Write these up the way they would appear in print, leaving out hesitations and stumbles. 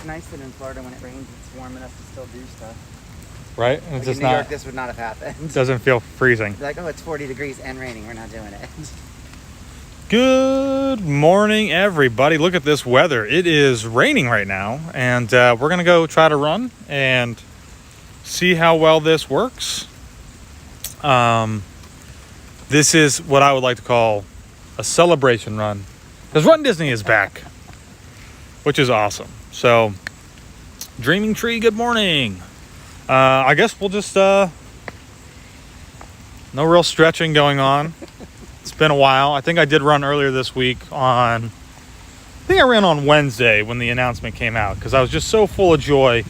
It's nice that in Florida when it rains, it's warm enough to still do stuff. Right? And Like it's just in New York, this would not have happened. Doesn't feel freezing. Like, oh, it's 40 degrees and raining. We're not doing it. Good morning, everybody. Look at this weather. It is raining right now, and we're going to go try to run and see how well this works. This is what I would like to call a celebration run, because runDisney is back, which is awesome. So, Dreaming Tree, good morning. I guess we'll just, no real stretching going on. It's been a while. I think I did run earlier this week I think I ran on Wednesday when the announcement came out, because I was just so full of joy.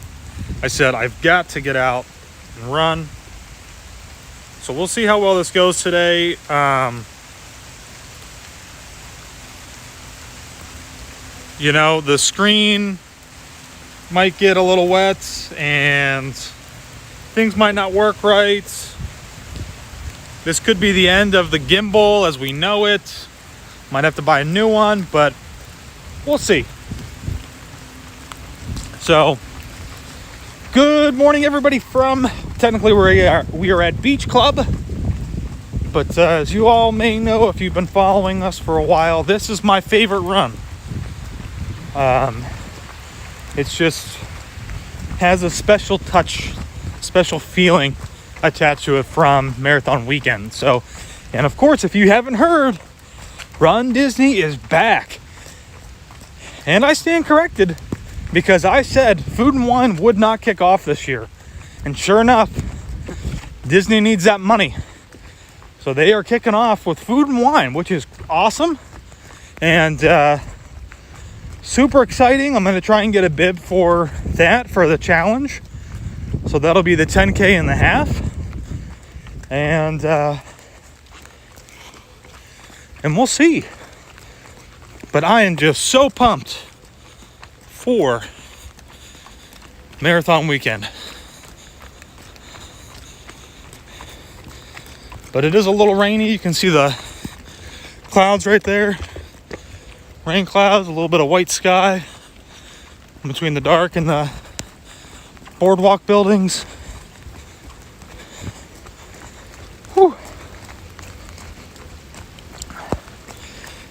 I said, I've got to get out and run. So we'll see how well this goes today. You know, the screen might get a little wet and things might not work right. This could be the end of the gimbal as we know it. Might have to buy a new one, but we'll see. So, good morning, everybody from, technically we are at Beach Club. But as you all may know, if you've been following us for a while, this is my favorite run. It's just has a special touch, special feeling attached to it from Marathon Weekend. So, and of course, if you haven't heard, runDisney is back. And I stand corrected, because I said Food and Wine would not kick off this year. And sure enough, Disney needs that money. So they are kicking off with Food and Wine, which is awesome. And super exciting. I'm going to try and get a bib for that, for the challenge. So that'll be the 10K and the half. And we'll see. But I am just so pumped for Marathon Weekend. But it is a little rainy. You can see the clouds right there. Rain clouds, a little bit of white sky in between the dark and the Boardwalk buildings. Whew.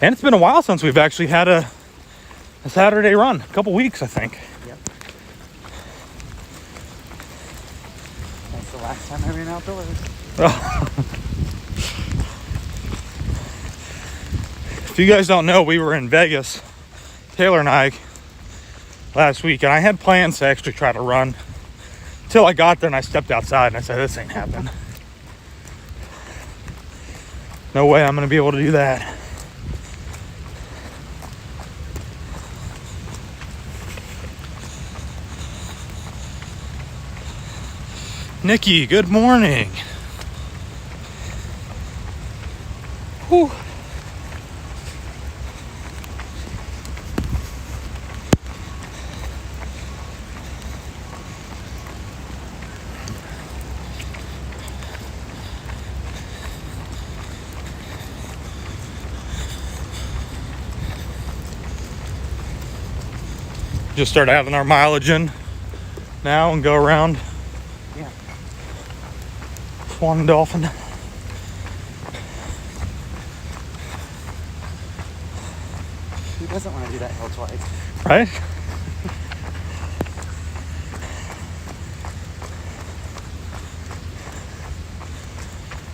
And it's been a while since we've actually had a Saturday run. A couple weeks, I think. Yep. That's the last time I ran outdoors. Oh. If you guys don't know, we were in Vegas, Taylor and I, last week, and I had plans to actually try to run till I got there and I stepped outside and I said, this ain't happening. No way I'm going to be able to do that. Nikki, good morning. Whew. Just start having our mileage in now and go around. Yeah. Swan and Dolphin. Who doesn't want to do that hill twice? Right?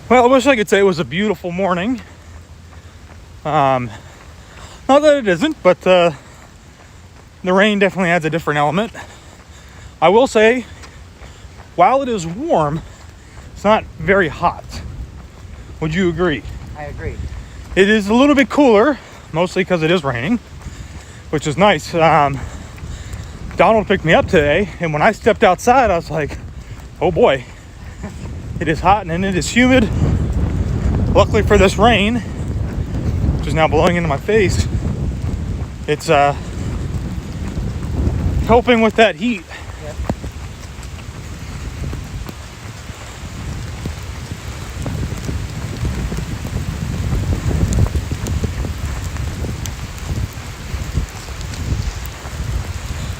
Well, I wish I could say it was a beautiful morning. Not that it isn't, but the rain definitely adds a different element. I will say, while it is warm, it's not very hot. Would you agree? I agree. It is a little bit cooler, mostly because it is raining, which is nice. Donald picked me up today, and when I stepped outside, I was like, oh boy, it is hot and it is humid. Luckily for this rain, which is now blowing into my face, it's helping with that heat. Yep.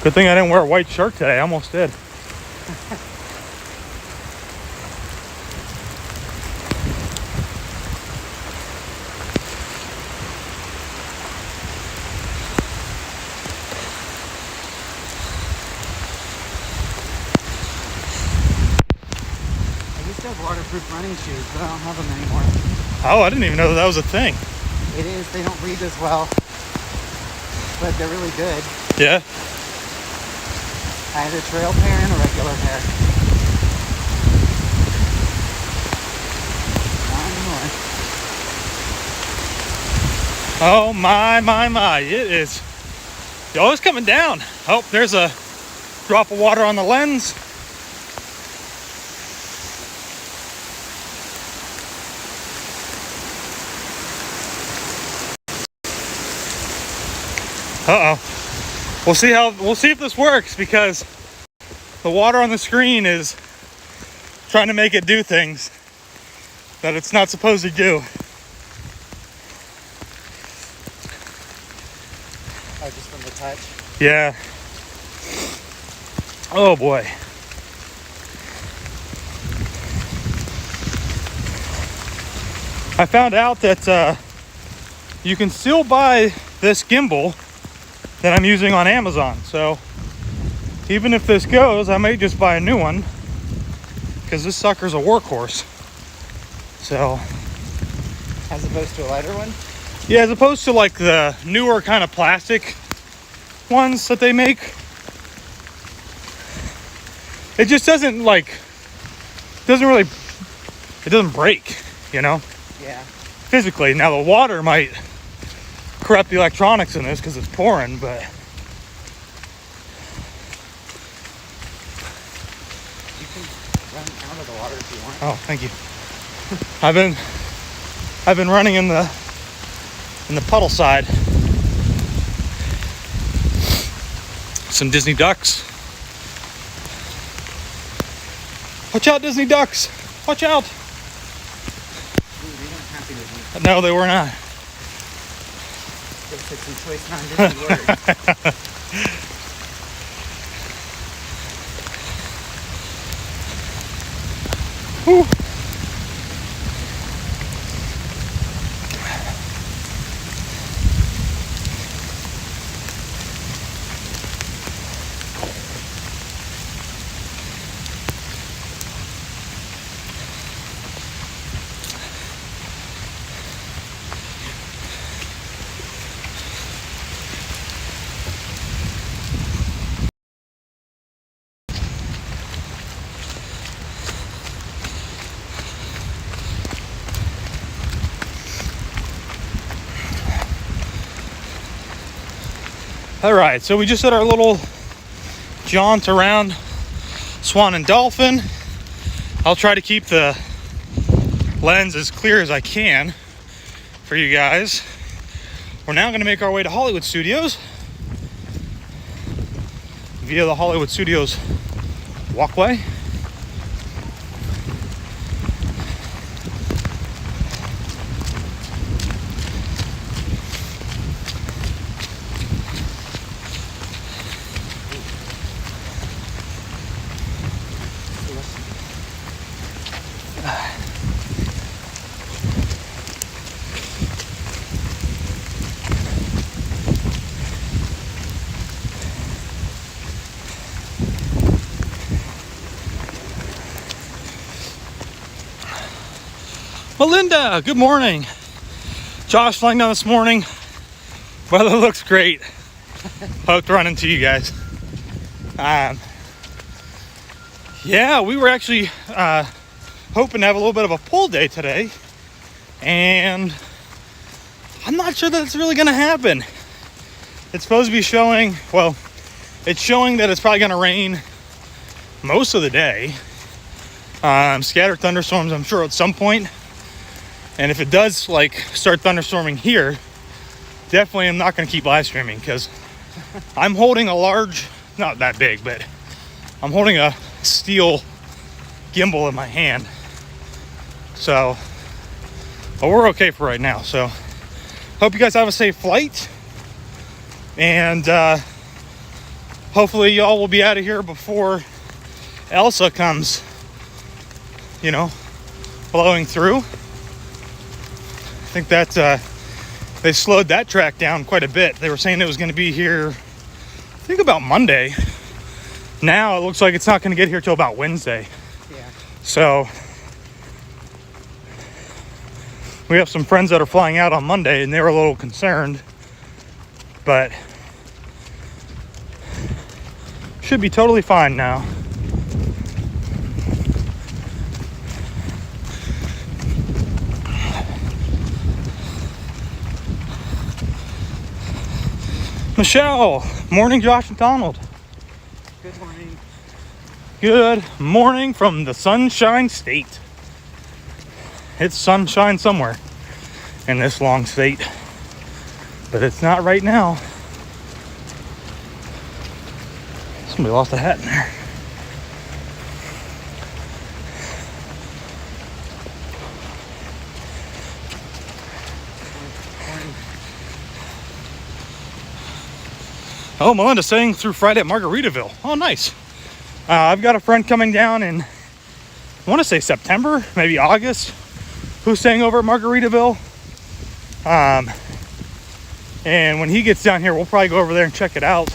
Good thing I didn't wear a white shirt today. I almost did. I used to have waterproof running shoes, but I don't have them anymore. Oh, I didn't even know that was a thing. It is. They don't breathe as well, but they're really good. Yeah. I had a trail pair and a regular pair. Not anymore. Oh my. It is. Oh, it's coming down. Oh, there's a drop of water on the lens. Uh-oh. We'll see if this works, because the water on the screen is trying to make it do things that it's not supposed to do. Oh, just from the touch? Yeah. Oh boy. I found out that you can still buy this gimbal that I'm using on Amazon. So even if this goes, I may just buy a new one, because this sucker's a workhorse. So, As opposed to a lighter one? yeah, as opposed to like the newer kind of plastic ones that they make, it just doesn't it doesn't break, you know, Yeah. physically. Now the water might corrupt the electronics in this because it's pouring, but You can run out of the water if you want. oh, thank you. I've been running in the puddle side. Some Disney ducks. Watch out, Disney ducks! Watch out! Ooh, they weren't happy with me. No, they were not. They said some choice non-Disney words. Whew. All right, so we just did our little jaunt around Swan and Dolphin. I'll try to keep the lens as clear as I can for you guys. We're now going to make our way to Hollywood Studios via the Hollywood Studios walkway. Melinda, good morning. Josh flying down this morning. Weather looks great. Hope to run into you guys. Yeah, we were actually hoping to have a little bit of a pool day today, and I'm not sure that it's really gonna happen. It's supposed to be showing, well, it's showing that it's probably gonna rain most of the day. Scattered thunderstorms, I'm sure, at some point. And if it does start thunderstorming here, definitely I'm not going to keep live streaming, because I'm holding a large, not that big, but I'm holding a steel gimbal in my hand. So, but we're okay for right now. So, hope you guys have a safe flight. And hopefully y'all will be out of here before Elsa comes, you know, blowing through. I think that they slowed that track down quite a bit. They were saying it was going to be here, I think, about Monday. Now it looks like it's not going to get here till about Wednesday. Yeah. So we have some friends that are flying out on Monday, and they were a little concerned, but should be totally fine now. Michelle, morning, Josh and Donald. Good morning. Good morning from the Sunshine State. It's sunshine somewhere in this long state, but it's not right now. Somebody lost a hat in there. Oh, Melinda's staying through Friday at Margaritaville. Oh, nice. I've got a friend coming down in, I want to say September, maybe August, who's staying over at Margaritaville. And when he gets down here, we'll probably go over there and check it out,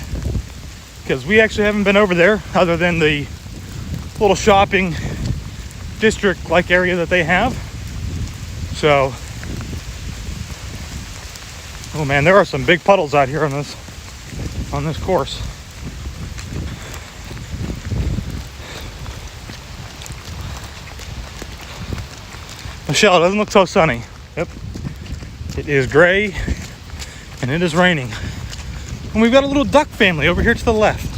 because we actually haven't been over there other than the little shopping district like area that they have. So, oh man, there are some big puddles out here on this course. Michelle, it doesn't look so sunny. Yep. It is gray and it is raining. And we've got a little duck family over here to the left.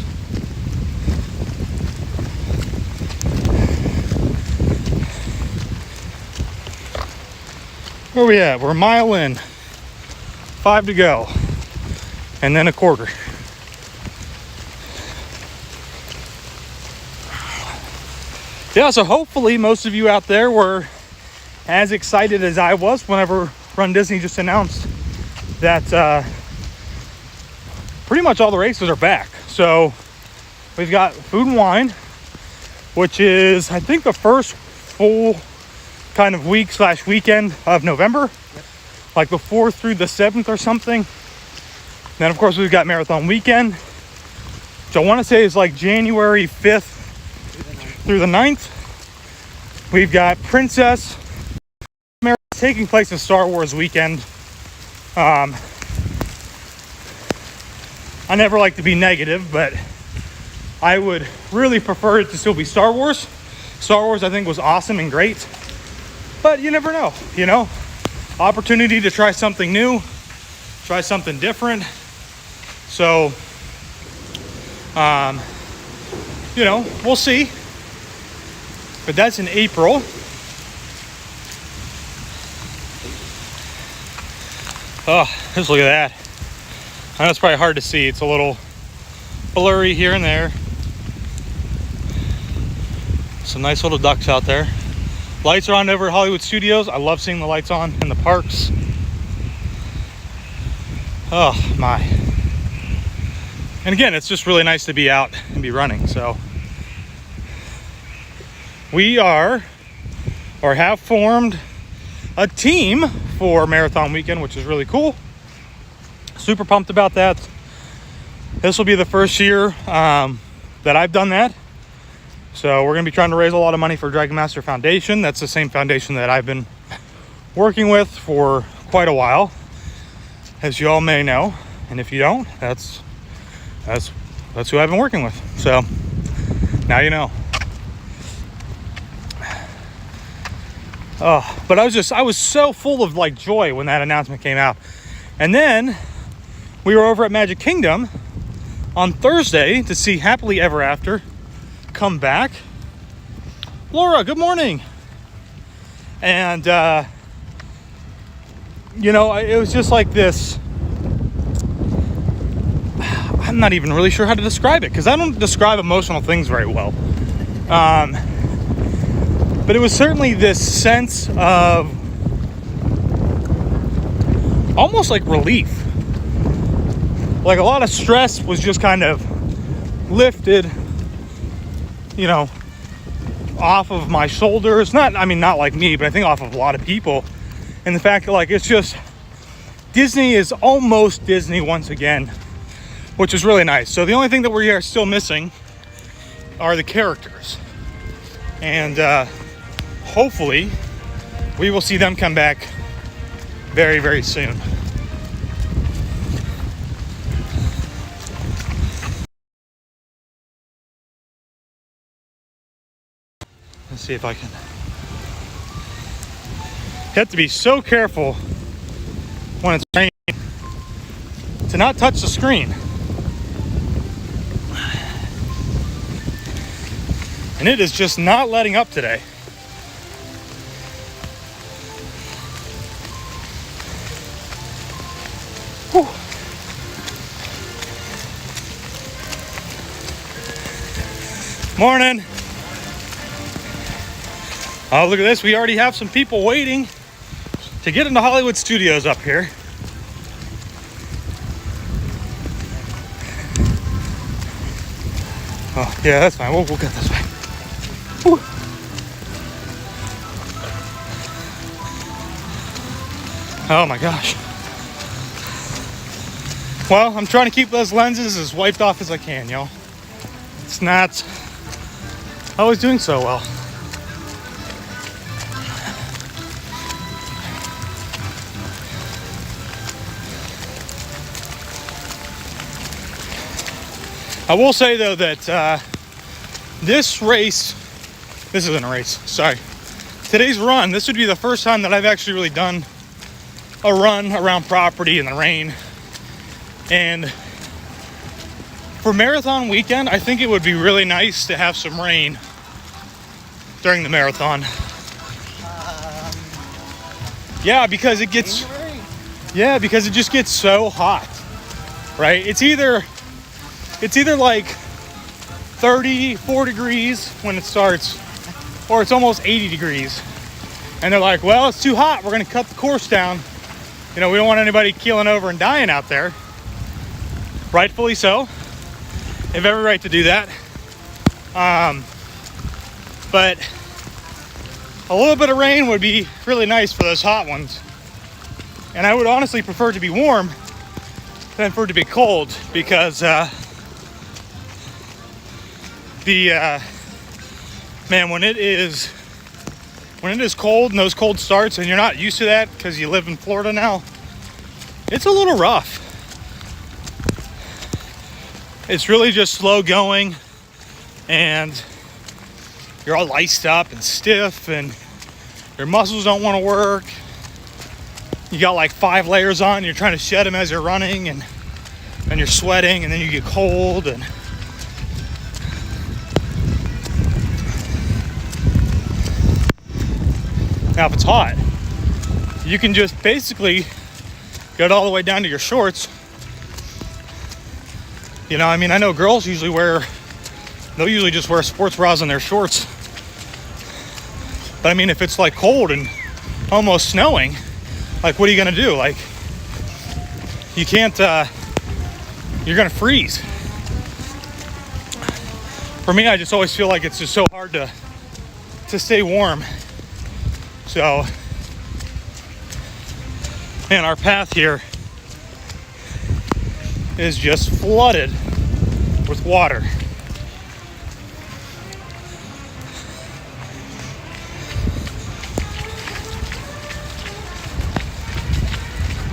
Where are we at? We're a mile in. 5 to go. And then a quarter. Yeah, so hopefully most of you out there were as excited as I was whenever runDisney just announced that pretty much all the races are back. So we've got Food and Wine, which is, I think, the first full kind of week / weekend of November. Yep. Like the 4th through the 7th or something. Then, of course, we've got Marathon Weekend, which I want to say is like January 5th through the 9th. We've got Princess Marathon taking place in Star Wars weekend. I never like to be negative, but I would really prefer it to still be Star Wars. Star Wars, I think, was awesome and great, but you never know, you know? Opportunity to try something new, try something different. So, you know, we'll see. But that's in April. Oh, just look at that. I know it's probably hard to see. It's a little blurry here and there. Some nice little ducks out there. Lights are on over at Hollywood Studios. I love seeing the lights on in the parks. Oh, my. And again, it's just really nice to be out and be running. So we are, or have formed, a team for Marathon Weekend, which is really cool. Super pumped about that. This will be the first year that I've done that. So we're going to be trying to raise a lot of money for Dragon Master Foundation. That's the same foundation that I've been working with for quite a while, as you all may know. And if you don't, that's who I've been working with. So now you know. Oh, but I was so full of like joy when that announcement came out. And then we were over at Magic Kingdom on Thursday to see Happily Ever After come back. Laura, good morning. And you know, it was just like this. I'm not even really sure how to describe it, because I don't describe emotional things very well. But it was certainly this sense of almost like relief. Like a lot of stress was just kind of lifted, you know, off of my shoulders. Not like me, but I think off of a lot of people. And the fact that, like, it's just, Disney is almost Disney once again, which is really nice. So the only thing that we are still missing are the characters. And hopefully we will see them come back very, very soon. Let's see if I can. You have to be so careful when it's raining to not touch the screen. And it is just not letting up today. Whew. Morning. Oh, look at this. We already have some people waiting to get into Hollywood Studios up here. Oh, yeah, that's fine. We'll get this way. Whew. Oh my gosh. Well, I'm trying to keep those lenses as wiped off as I can, y'all. It's not always doing so well. I will say though that this isn't a race, sorry. Today's run, this would be the first time that I've actually really done a run around property in the rain. And for marathon weekend, I think it would be really nice to have some rain during the marathon. Yeah, because it gets, because it just gets so hot, right? It's either like 34 degrees when it starts, or it's almost 80 degrees. And they're like, well, it's too hot. We're going to cut the course down. You know, we don't want anybody keeling over and dying out there. Rightfully so. They have every right to do that. But a little bit of rain would be really nice for those hot ones. And I would honestly prefer it to be warm than for it to be cold, because man, when it is cold and those cold starts and you're not used to that because you live in Florida now, it's a little rough. It's really just slow going and you're all iced up and stiff and your muscles don't want to work. You got like 5 layers on, you're trying to shed them as you're running, and you're sweating, and then you get cold. And now if it's hot, you can just basically get all the way down to your shorts. You know, I mean, I know girls they'll usually just wear sports bras on their shorts. But I mean, if it's like cold and almost snowing, like, what are you gonna do? Like, you can't, you're gonna freeze. For me, I just always feel like it's just so hard to stay warm. So, man, our path here is just flooded with water.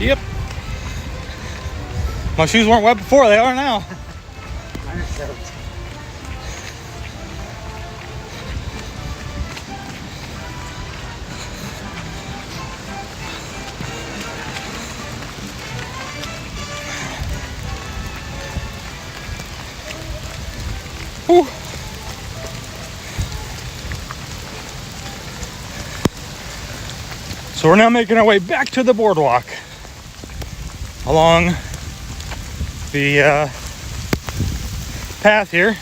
Yep. My shoes weren't wet before, they are now. Mine are soaked. Whew. So we're now making our way back to the boardwalk along the path here.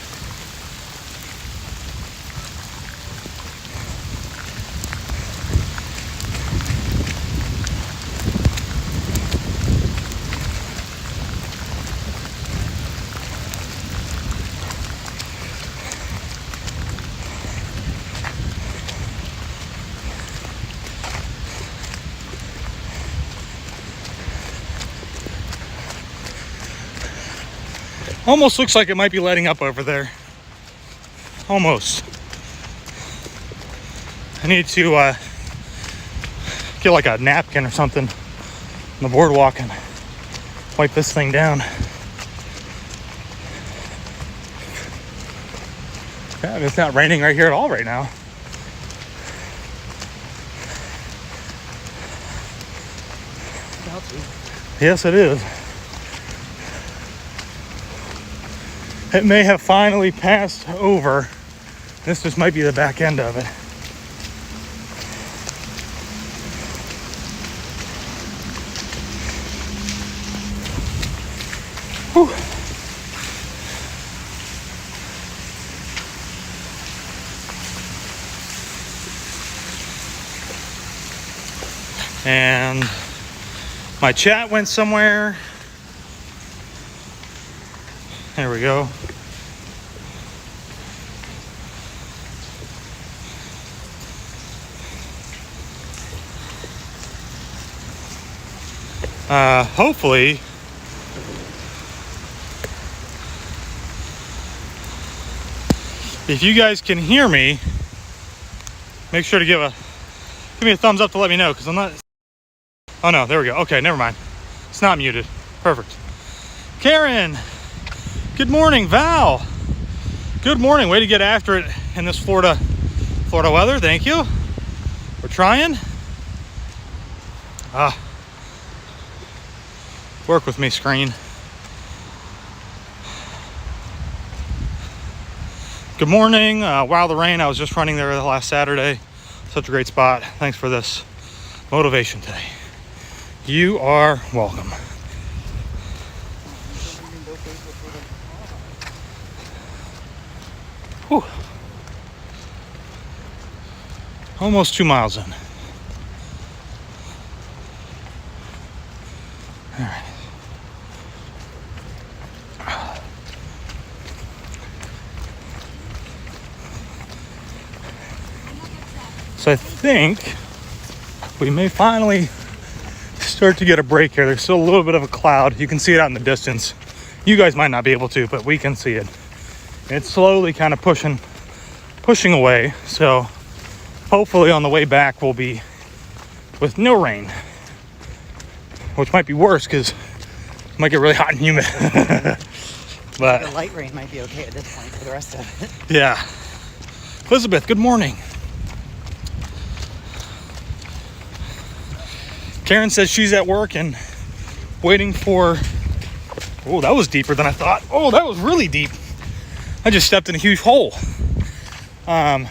Almost looks like it might be letting up over there. Almost. I need to get like a napkin or something on the boardwalk and wipe this thing down. Yeah, it's not raining right here at all right now. Yes, it is. It may have finally passed over. This just might be the back end of it. Whew. And my chat went somewhere. There we go. Hopefully if you guys can hear me, make sure to give me a thumbs up to let me know, because I'm not. Oh no, there we go. Okay, never mind. It's not muted. Perfect. Karen, good morning. Val, good morning. Way to get after it in this Florida weather. Thank you. We're trying. Work with me, screen. Good morning. Wow, the rain. I was just running there last Saturday. Such a great spot. Thanks for this motivation today. You are welcome. Whew. Almost 2 miles in. All right. So I think we may finally start to get a break here. There's still a little bit of a cloud. You can see it out in the distance. You guys might not be able to, but we can see it. It's slowly kind of pushing away. So hopefully on the way back we'll be with no rain, which might be worse because it might get really hot and humid. But the light rain might be okay at this point for the rest of it. Yeah. Elizabeth, good morning. Karen says she's at work and waiting for... Oh, that was deeper than I thought. Oh, that was really deep. I just stepped in a huge hole. Karen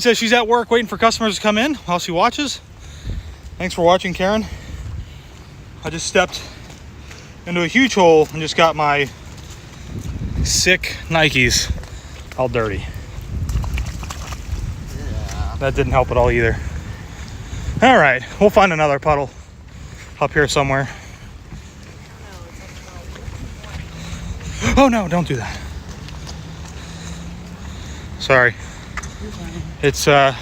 says she's at work waiting for customers to come in while she watches. Thanks for watching, Karen. I just stepped into a huge hole and just got my sick Nikes all dirty. Yeah. That didn't help at all either. All right, we'll find another puddle up here somewhere. Oh no, don't do that. Sorry. It's, I'm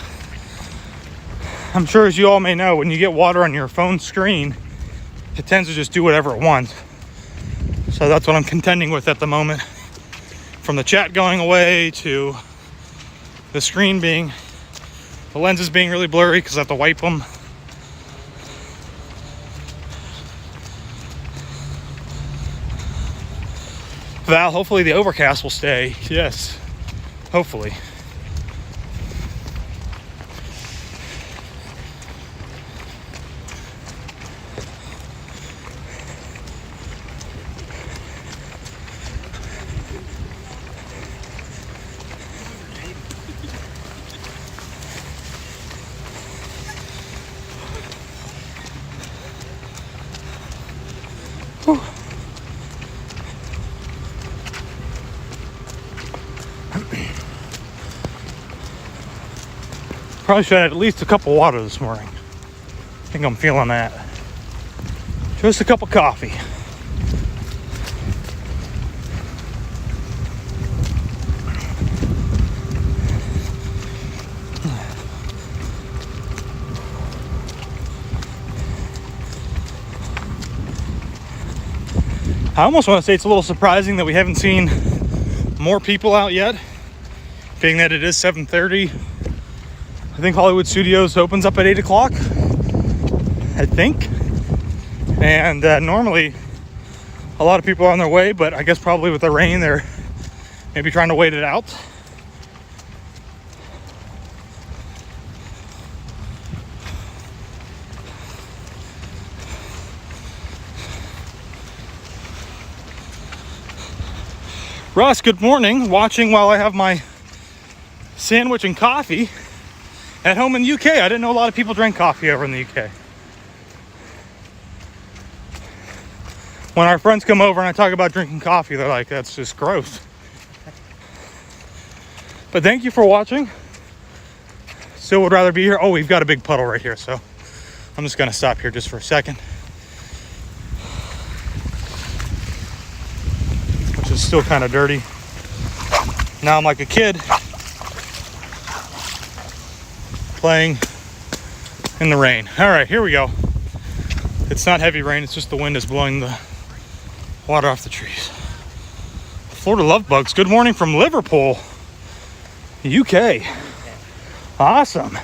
sure as you all may know, when you get water on your phone screen, it tends to just do whatever it wants. So that's what I'm contending with at the moment. From the chat going away to the screen being, the lenses being really blurry because I have to wipe them. Val, hopefully the overcast will stay. Yes, hopefully. Whew. Probably should have had at least a cup of water this morning. I think I'm feeling that. Just a cup of coffee. I almost want to say it's a little surprising that we haven't seen more people out yet, being that it is 7:30. I think Hollywood Studios opens up at 8 o'clock, I think. And normally a lot of people are on their way, but I guess probably with the rain, they're maybe trying to wait it out. Ross, good morning. Watching while I have my sandwich and coffee at home in the UK. I didn't know a lot of people drank coffee over in the UK. When our friends come over and I talk about drinking coffee, they're like, that's just gross. But thank you for watching. Still would rather be here. Oh, we've got a big puddle right here, so I'm just gonna stop here just for a second. Which is still kind of dirty. Now I'm like a kid playing in the rain. All right, here we go. It's not heavy rain, it's just the wind is blowing the water off the trees. Florida love bugs. Good morning from Liverpool, UK. Awesome.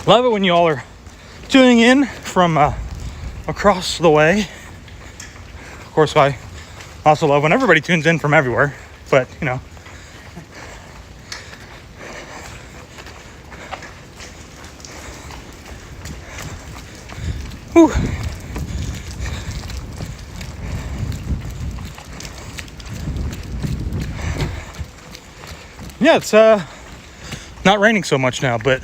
Love it when you all are tuning in from across the way. Of course, I also love when everybody tunes in from everywhere, but you know. Whew. Yeah, it's not raining so much now, but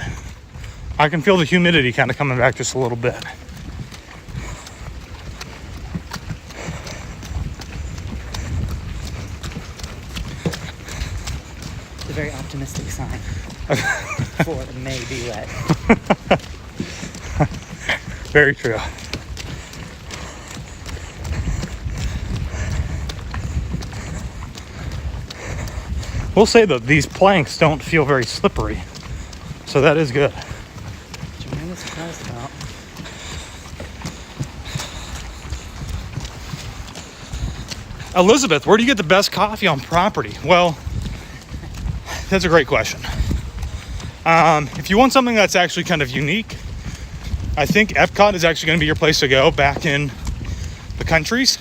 I can feel the humidity kind of coming back just a little bit. It's a very optimistic sign for it may be wet. Very true. We'll say that these planks don't feel very slippery, so that is good. Which I'm really surprised about. Elizabeth, where do you get the best coffee on property? Well, that's a great question. If you want something that's actually kind of unique, I think Epcot is actually going to be your place to go back in the countries,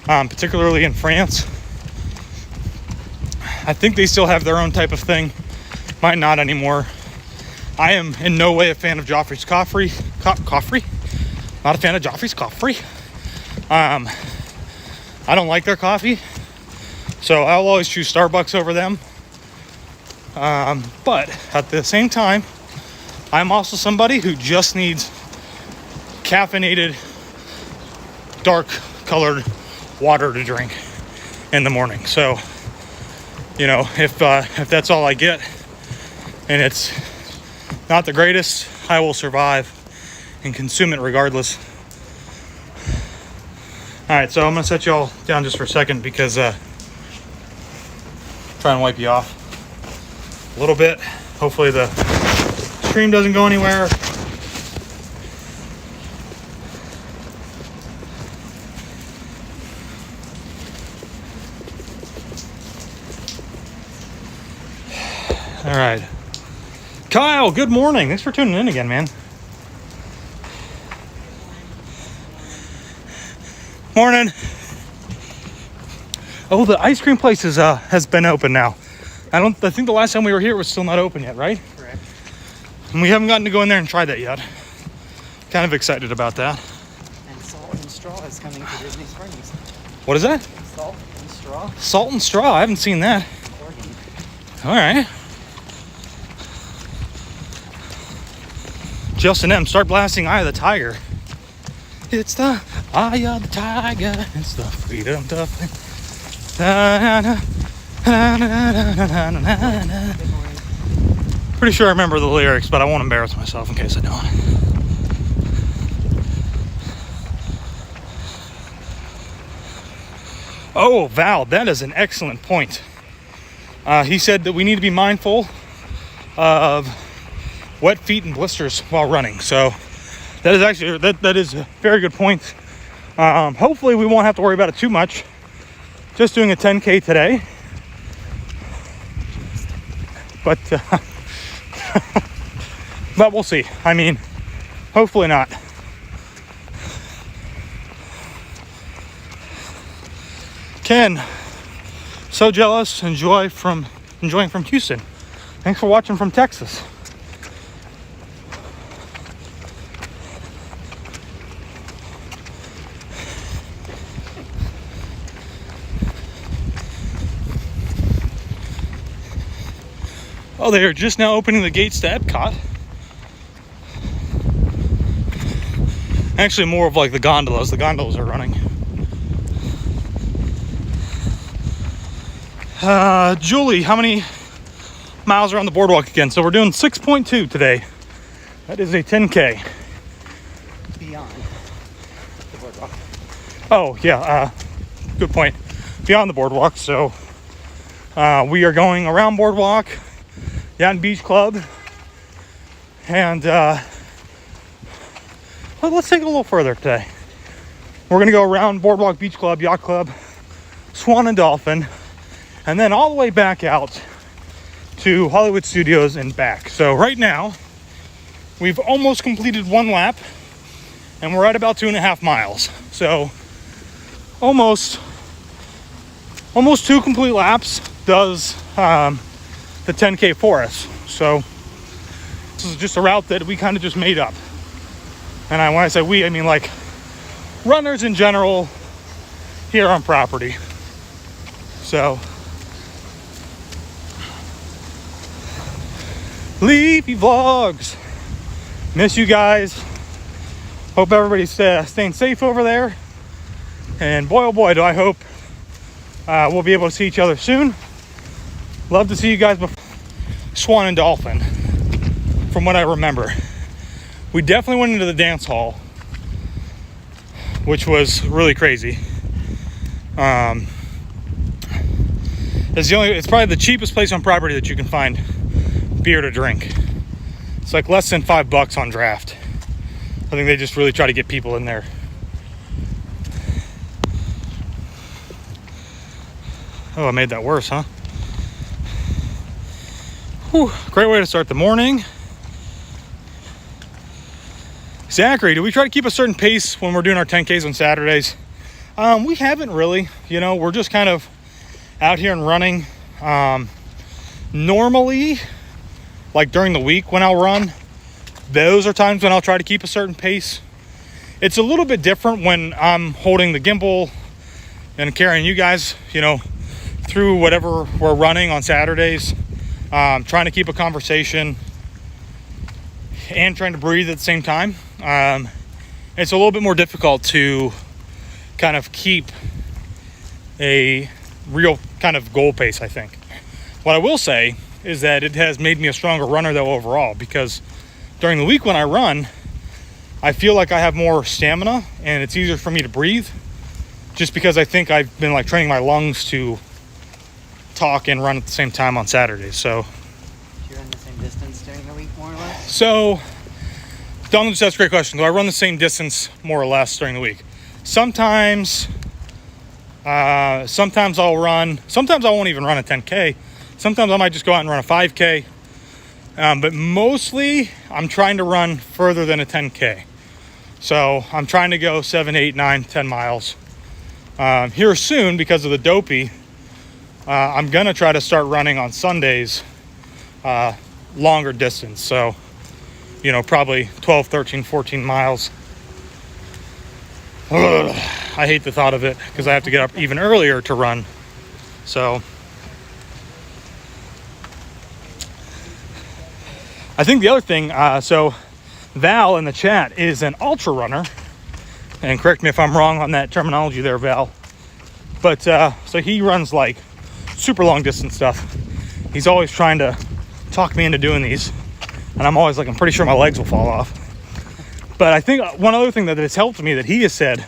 particularly in France. I think they still have their own type of thing. Might not anymore. I am in no way a fan of Joffrey's Coffee. Not a fan of Joffrey's Coffee. I don't like their coffee, so I'll always choose Starbucks over them. But at the same time, I'm also somebody who just needs caffeinated, dark colored water to drink in the morning. So, you know, if that's all I get and it's not the greatest, I will survive and consume it regardless. All right, so I'm gonna set y'all down just for a second because try and wipe you off a little bit. Hopefully the stream doesn't go anywhere. All right. Kyle, good morning. Thanks for tuning in again, man. Morning. Oh, the ice cream place is has been open now. I think the last time we were here it was still not open yet, right? Correct. And we haven't gotten to go in there and try that yet. Kind of excited about that. And Salt and Straw is coming to Disney Springs. What is that? Salt and Straw. Salt and Straw. I haven't seen that. Oregon. All right. Justin M, start blasting Eye of the Tiger. It's the Eye of the Tiger. It's the freedom to fly. Pretty sure I remember the lyrics, but I won't embarrass myself in case I don't. Oh, Val, that is an excellent point. He said that we need to be mindful of wet feet and blisters while running. So That is actually, that is a very good point. Hopefully we won't have to worry about it too much. Just doing a 10K today. But, but we'll see. I mean, hopefully not. Ken, so jealous, enjoying from Houston. Thanks for watching from Texas. Oh, they are just now opening the gates to Epcot. Actually, more of like the gondolas. The gondolas are running. Julie, how many miles are on the boardwalk again? So we're doing 6.2 today. That is a 10K. Beyond the boardwalk. Oh, yeah. Good point. Beyond the boardwalk. So we are going around boardwalk, Yacht Beach Club, and let's take it a little further today. We're gonna go around Boardwalk, Beach Club, Yacht Club, Swan and Dolphin, and then all the way back out to Hollywood Studios and back. So right now, we've almost completed one lap, and we're at about 2.5 miles. So almost 2 complete laps does the 10K for us. So this is just a route that we kind of just made up. And when I say we, I mean like runners in general here on property. So Leafy Vlogs, miss you guys. Hope everybody's staying safe over there. And boy, oh boy, do I hope we'll be able to see each other soon. Love to see you guys before Swan and Dolphin, from what I remember. We definitely went into the dance hall, which was really crazy. It's probably the cheapest place on property that you can find beer to drink. It's like less than $5 on draft. I think they just really try to get people in there. Oh, I made that worse, huh? Whew, great way to start the morning. Zachary, do we try to keep a certain pace when we're doing our 10Ks on Saturdays? We haven't really. You know, we're just kind of out here and running. Normally, like during the week when I'll run, those are times when I'll try to keep a certain pace. It's a little bit different when I'm holding the gimbal and carrying you guys, you know, through whatever we're running on Saturdays. Trying to keep a conversation and trying to breathe at the same time. It's a little bit more difficult to kind of keep a real kind of goal pace, I think. What I will say is that it has made me a stronger runner though overall, because during the week when I run, I feel like I have more stamina and it's easier for me to breathe, just because I think I've been like training my lungs to talk and run at the same time on Saturdays. So Do you run the same distance during the week, more or less? So Donald just asked a great question. Do I run the same distance more or less during the week? Sometimes I'll run. Sometimes I won't even run a 10K. Sometimes I might just go out and run a 5K. But mostly I'm trying to run further than a 10K. So I'm trying to go 7, 8, 9, 10 miles. Here soon, because of the dopey, I'm going to try to start running on Sundays longer distance. So, you know, probably 12, 13, 14 miles. Ugh, I hate the thought of it because I have to get up even earlier to run. So I think the other thing, so Val in the chat is an ultra runner, and correct me if I'm wrong on that terminology there, Val. But so he runs like super long distance stuff. He's always trying to talk me into doing these, and I'm always like, I'm pretty sure my legs will fall off. But I think one other thing that has helped me that he has said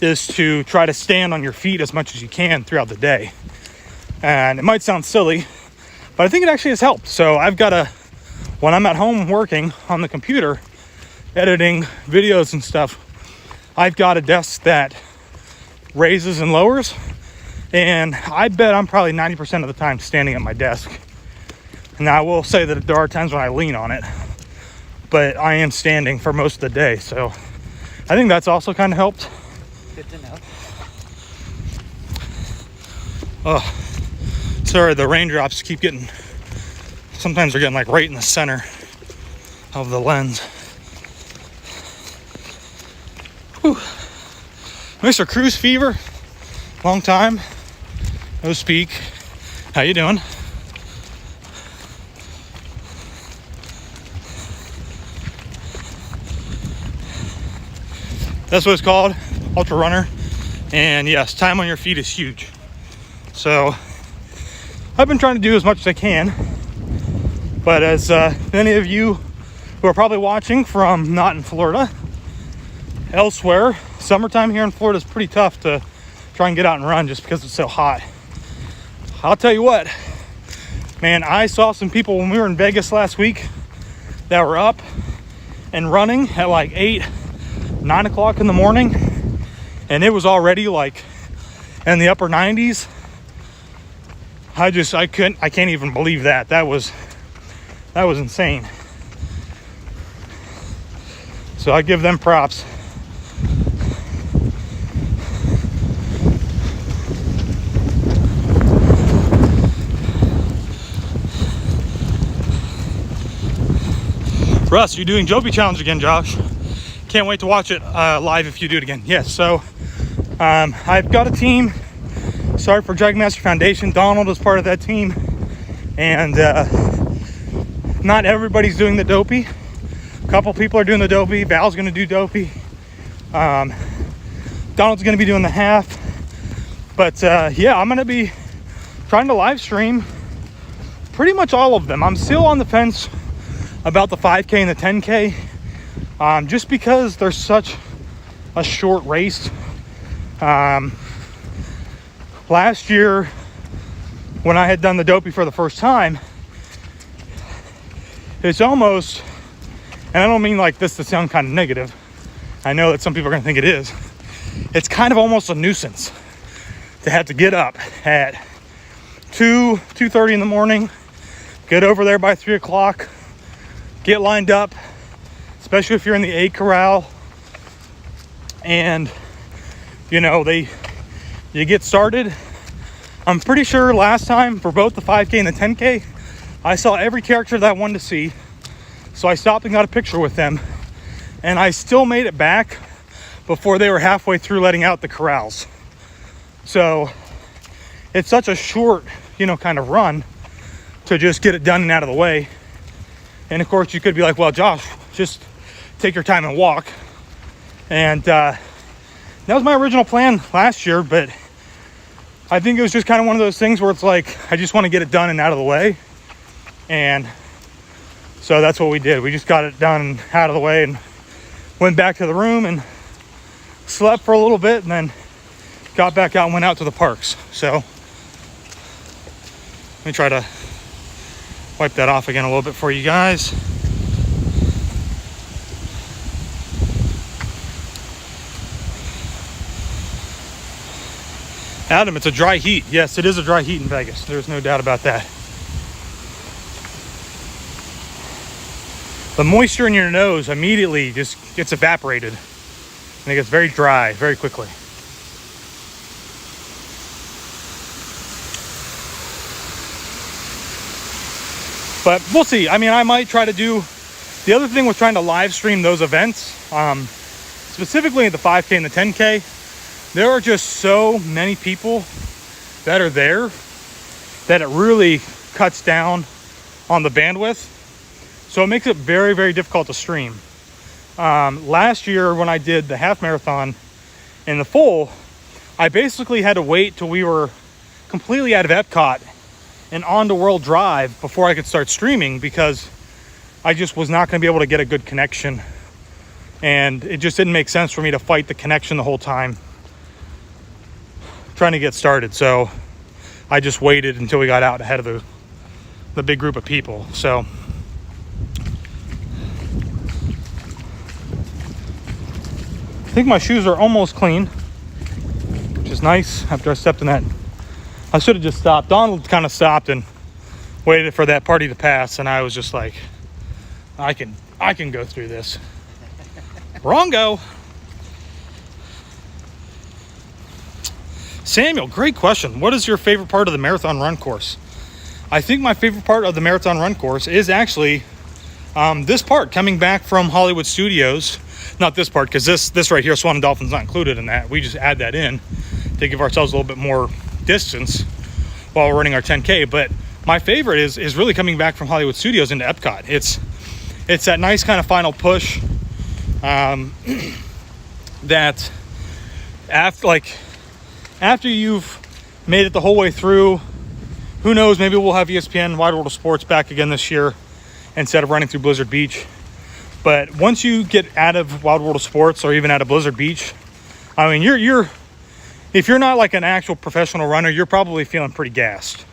is to try to stand on your feet as much as you can throughout the day. And it might sound silly, but I think it actually has helped. So I've got to, when I'm at home working on the computer, editing videos and stuff, I've got a desk that raises and lowers, and I bet I'm probably 90% of the time standing at my desk. Now I will say that there are times when I lean on it, but I am standing for most of the day, so I think that's also kind of helped. Good to know. Oh, sorry, the raindrops keep getting, sometimes they're getting like right in the center of the lens. Whew. Mr. Cruise Fever, long time no speak. How you doing? That's what it's called, Ultra Runner. And yes, time on your feet is huge. So I've been trying to do as much as I can, but as many of you who are probably watching from not in Florida, elsewhere, summertime here in Florida is pretty tough to try and get out and run just because it's so hot. I'll tell you what, man, I saw some people when we were in Vegas last week that were up and running at like 8, 9 o'clock in the morning, and it was already like in the upper 90s. I can't even believe that. That was insane. So I give them props. Russ, you're doing Joby Challenge again, Josh. Can't wait to watch it live if you do it again. Yes, so I've got a team. Started for Dragon Master Foundation. Donald is part of that team. And not everybody's doing the dopey. A couple people are doing the dopey. Val's going to do dopey. Donald's going to be doing the half. But yeah, I'm going to be trying to live stream pretty much all of them. I'm still on the fence about the 5K and the 10K. Just because they're such a short race. Last year, when I had done the dopey for the first time, it's almost, and I don't mean like this to sound kind of negative. I know that some people are going to think it is. It's kind of almost a nuisance to have to get up at 2:30 in the morning, get over there by 3 o'clock, get lined up, especially if you're in the A corral, and you know, you get started. I'm pretty sure last time for both the 5K and the 10K, I saw every character that I wanted to see. So I stopped and got a picture with them. And I still made it back before they were halfway through letting out the corrals. So it's such a short, you know, kind of run to just get it done and out of the way. And of course you could be like, well, Josh, just take your time and walk. And that was my original plan last year, but I think it was just kind of one of those things where it's like, I just want to get it done and out of the way. And so that's what we did. We just got it done and out of the way and went back to the room and slept for a little bit and then got back out and went out to the parks. So let me try to wipe that off again a little bit for you guys. Adam, it's a dry heat. Yes, it is a dry heat in Vegas. There's no doubt about that. The moisture in your nose immediately just gets evaporated. And it gets very dry very quickly. But we'll see. I mean, I might try to do... The other thing with trying to live stream those events, specifically the 5K and the 10K, there are just so many people that are there that it really cuts down on the bandwidth. So it makes it very, very difficult to stream. Last year when I did the half marathon in the full, I basically had to wait till we were completely out of Epcot and on to World Drive before I could start streaming because I just was not going to be able to get a good connection. And it just didn't make sense for me to fight the connection the whole time trying to get started. So I just waited until we got out ahead of the big group of people. So I think my shoes are almost clean, which is nice after I stepped in that. I should have just stopped. Donald kind of stopped and waited for that party to pass, and I was just like, I can go through this. Wrongo. Samuel, great question. What is your favorite part of the marathon run course? I think my favorite part of the marathon run course is actually this part coming back from Hollywood Studios. Not this part, because this right here, Swan and Dolphin's not included in that. We just add that in to give ourselves a little bit more distance while we're running our 10K. But my favorite is really coming back from Hollywood Studios into Epcot. It's that nice kind of final push that after you've made it the whole way through, who knows, maybe we'll have ESPN Wide World of Sports back again this year instead of running through Blizzard Beach. But once you get out of Wide World of Sports or even out of Blizzard Beach, I mean, if you're not like an actual professional runner, you're probably feeling pretty gassed.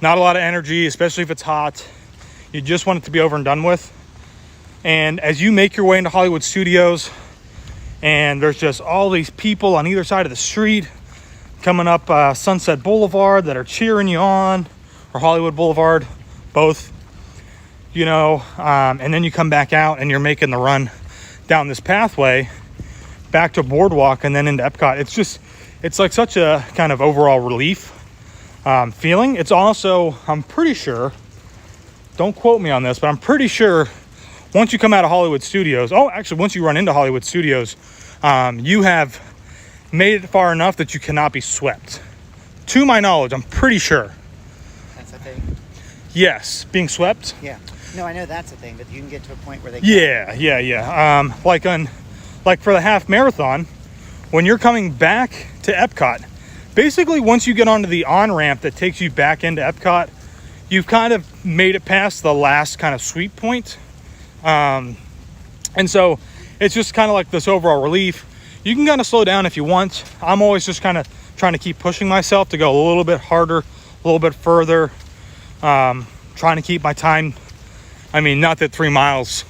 Not a lot of energy, especially if it's hot. You just want it to be over and done with. And as you make your way into Hollywood Studios, and there's just all these people on either side of the street coming up Sunset Boulevard that are cheering you on, or Hollywood Boulevard, both, you know, and then you come back out and you're making the run down this pathway back to Boardwalk and then into Epcot. It's like such a kind of overall relief feeling. It's also, I'm pretty sure, don't quote me on this, but I'm pretty sure once you come out of Hollywood Studios, once you run into Hollywood Studios, you have made it far enough that you cannot be swept. To my knowledge, I'm pretty sure. That's a thing? Yes, being swept. Yeah. No, I know that's a thing, but you can get to a point where they Yeah. Like for the half marathon, when you're coming back to Epcot, basically once you get onto the on-ramp that takes you back into Epcot, you've kind of made it past the last kind of sweep point. And so it's just kind of like this overall relief. You can kind of slow down if you want. I'm always just kind of trying to keep pushing myself to go a little bit harder, a little bit further, trying to keep my time. I mean, not that 3 miles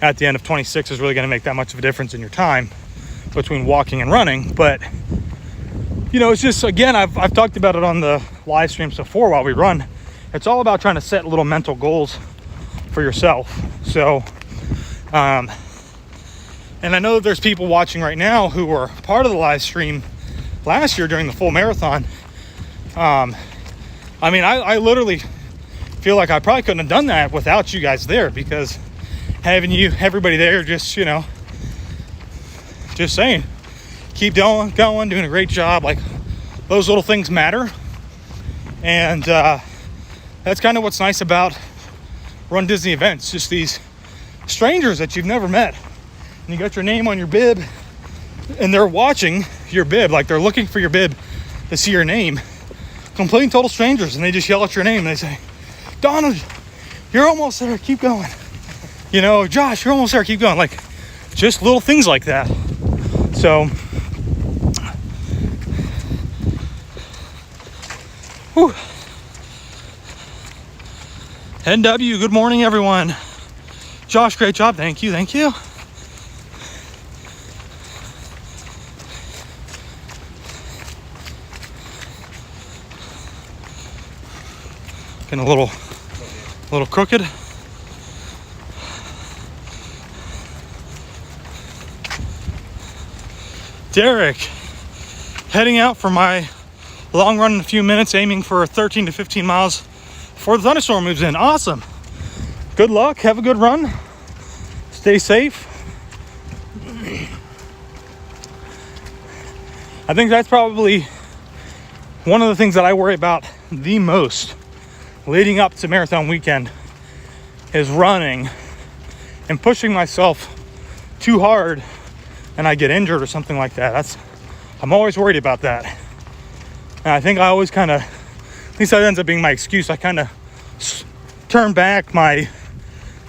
at the end of 26 is really going to make that much of a difference in your time between walking and running, but you know, it's just, again, I've talked about it on the live streams before while we run. It's all about trying to set little mental goals for yourself. So and I know that there's people watching right now who were part of the live stream last year during the full marathon. I mean, I literally feel like I probably couldn't have done that without you guys there, because having everybody there, just, you know, just saying, keep going, doing a great job. Like, those little things matter. And that's kind of what's nice about runDisney events, just these strangers that you've never met. And you got your name on your bib, and they're watching your bib, like they're looking for your bib to see your name. Complete and total strangers, and they just yell at your name and they say, Donald, you're almost there, keep going. You know, Josh, you're almost there, keep going. Like, just little things like that. So, whew. NW, good morning, everyone. Josh, great job. Thank you. Getting a little crooked. Derek, heading out for my long run in a few minutes, aiming for 13 to 15 miles before the thunderstorm moves in. Awesome. Good luck. Have a good run. Stay safe. I think that's probably one of the things that I worry about the most leading up to marathon weekend, is running and pushing myself too hard and I get injured or something like that. I'm always worried about that. And I think I always kind of, at least that ends up being my excuse, I kind of turn back my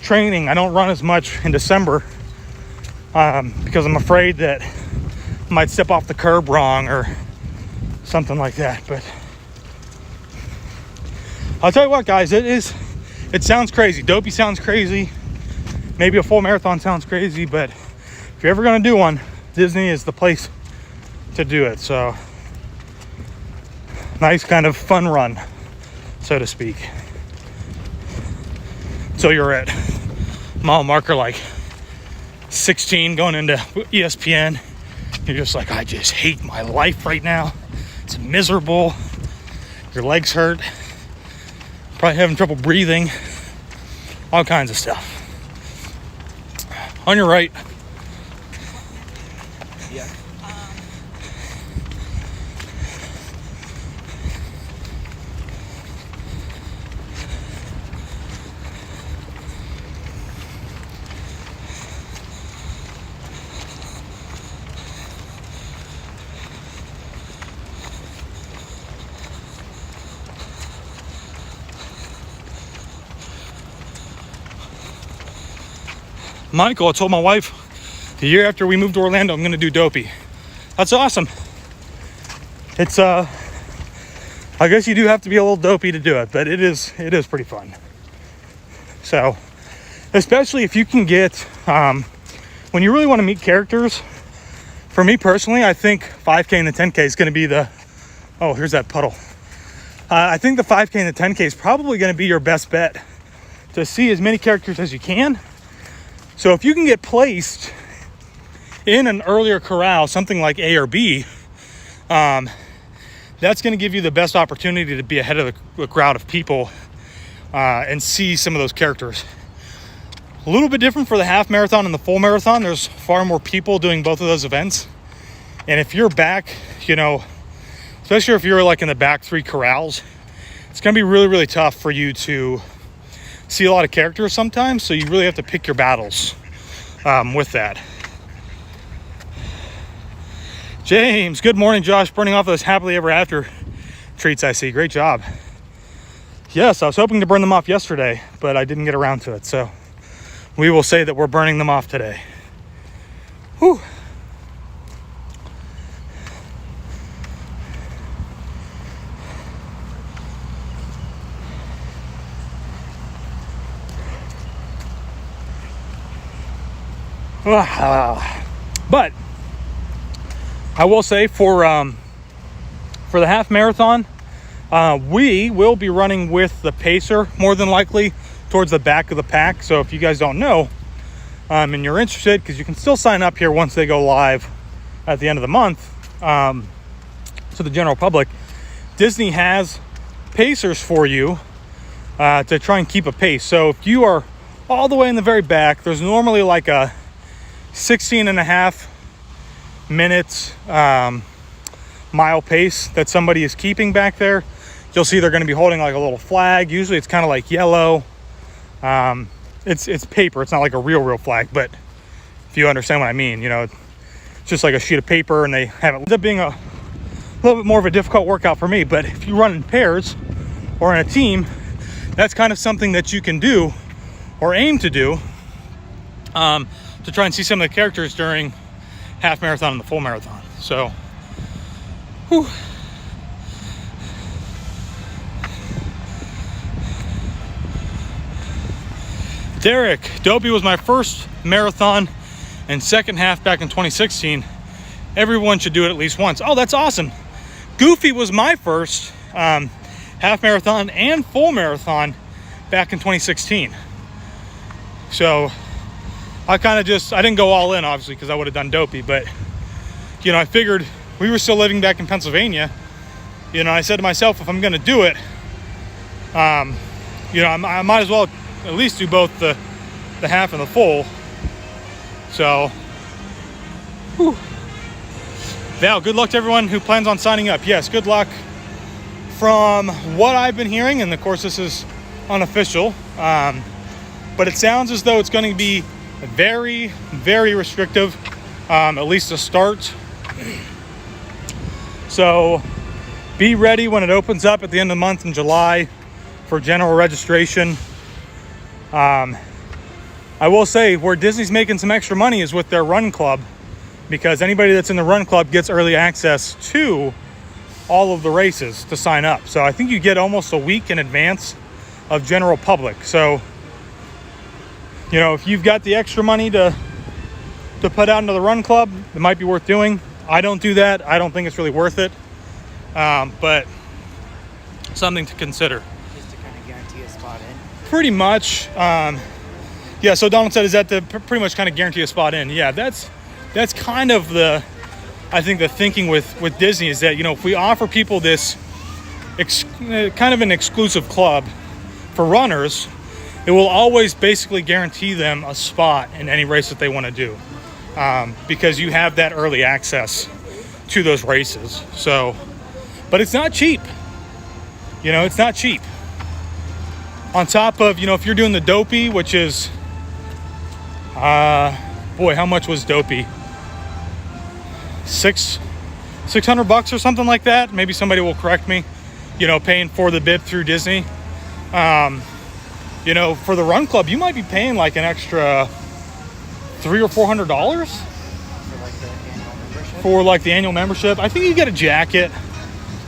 training. I don't run as much in December because I'm afraid that I might step off the curb wrong or something like that. But I'll tell you what, guys, it sounds crazy. Dopey sounds crazy. Maybe a full marathon sounds crazy, but if you're ever going to do one, Disney is the place to do it. So nice kind of fun run, so to speak. So you're at mile marker like 16 going into ESPN. You're just like, I just hate my life right now. It's miserable. Your legs hurt. Probably having trouble breathing. All kinds of stuff. On your right. Yeah. Michael, I told my wife the year after we moved to Orlando, I'm going to do Dopey. That's awesome. It's, I guess you do have to be a little dopey to do it, but it is pretty fun. So, especially if you can get, when you really want to meet characters, for me personally, I think 5K and the 10K is going to be oh, here's that puddle. I think the 5K and the 10K is probably going to be your best bet to see as many characters as you can. So if you can get placed in an earlier corral, something like A or B, that's going to give you the best opportunity to be ahead of the crowd of people and see some of those characters. A little bit different for the half marathon and the full marathon. There's far more people doing both of those events. And if you're back, you know, especially if you're like in the back 3 corrals, it's going to be really, really tough for you to see a lot of characters sometimes, so you really have to pick your battles with that. James, good morning, Josh. Burning off those happily ever after treats I see. Great job. Yes, I was hoping to burn them off yesterday, but I didn't get around to it, so we will say that we're burning them off today. Whew. But I will say for the half marathon, we will be running with the pacer more than likely towards the back of the pack. So if you guys don't know and you're interested, because you can still sign up here once they go live at the end of the month to the general public, Disney has pacers for you to try and keep a pace. So if you are all the way in the very back, there's normally like a 16.5 minutes mile pace that somebody is keeping back there. You'll see they're going to be holding like a little flag. Usually it's kind of like yellow. It's paper. It's not like a real flag, but if you understand what I mean, you know, it's just like a sheet of paper, and they have it. Ends up being a little bit more of a difficult workout for me, but if you run in pairs or in a team, that's kind of something that you can do or aim to do to try and see some of the characters during half marathon and the full marathon. So, whew. Derek, Dopey was my first marathon and second half back in 2016. Everyone should do it at least once. Oh, that's awesome. Goofy was my first half marathon and full marathon back in 2016. So I didn't go all in, obviously, because I would have done Dopey, but, you know, I figured we were still living back in Pennsylvania. You know, I said to myself, if I'm going to do it, you know, I might as well at least do both the half and the full. So, whew. Val, good luck to everyone who plans on signing up. Yes, good luck. From what I've been hearing, and of course this is unofficial, but it sounds as though it's going to be very, very restrictive, at least to start. So be ready when it opens up at the end of the month in July for general registration. I will say where Disney's making some extra money is with their run club, because anybody that's in the run club gets early access to all of the races to sign up. So I think you get almost a week in advance of general public. So, you know, if you've got the extra money to to put out into the run club, it might be worth doing. I don't do that. I don't think it's really worth it. But something to consider. Just to kind of guarantee a spot in. Pretty much. Yeah, so Donald said, is that to pretty much kind of guarantee a spot in? Yeah, that's kind of I think the thinking with Disney is that, if we offer people this kind of an exclusive club for runners, it will always basically guarantee them a spot in any race that they want to do, because you have that early access to those races. So, but it's not cheap. It's not cheap. On top of, if you're doing the Dopey, which is, boy, how much was Dopey? $600 or something like that. Maybe somebody will correct me. Paying for the bib through Disney. For the run club, you might be paying like an extra $300 or $400 for like the annual membership. I think you get a jacket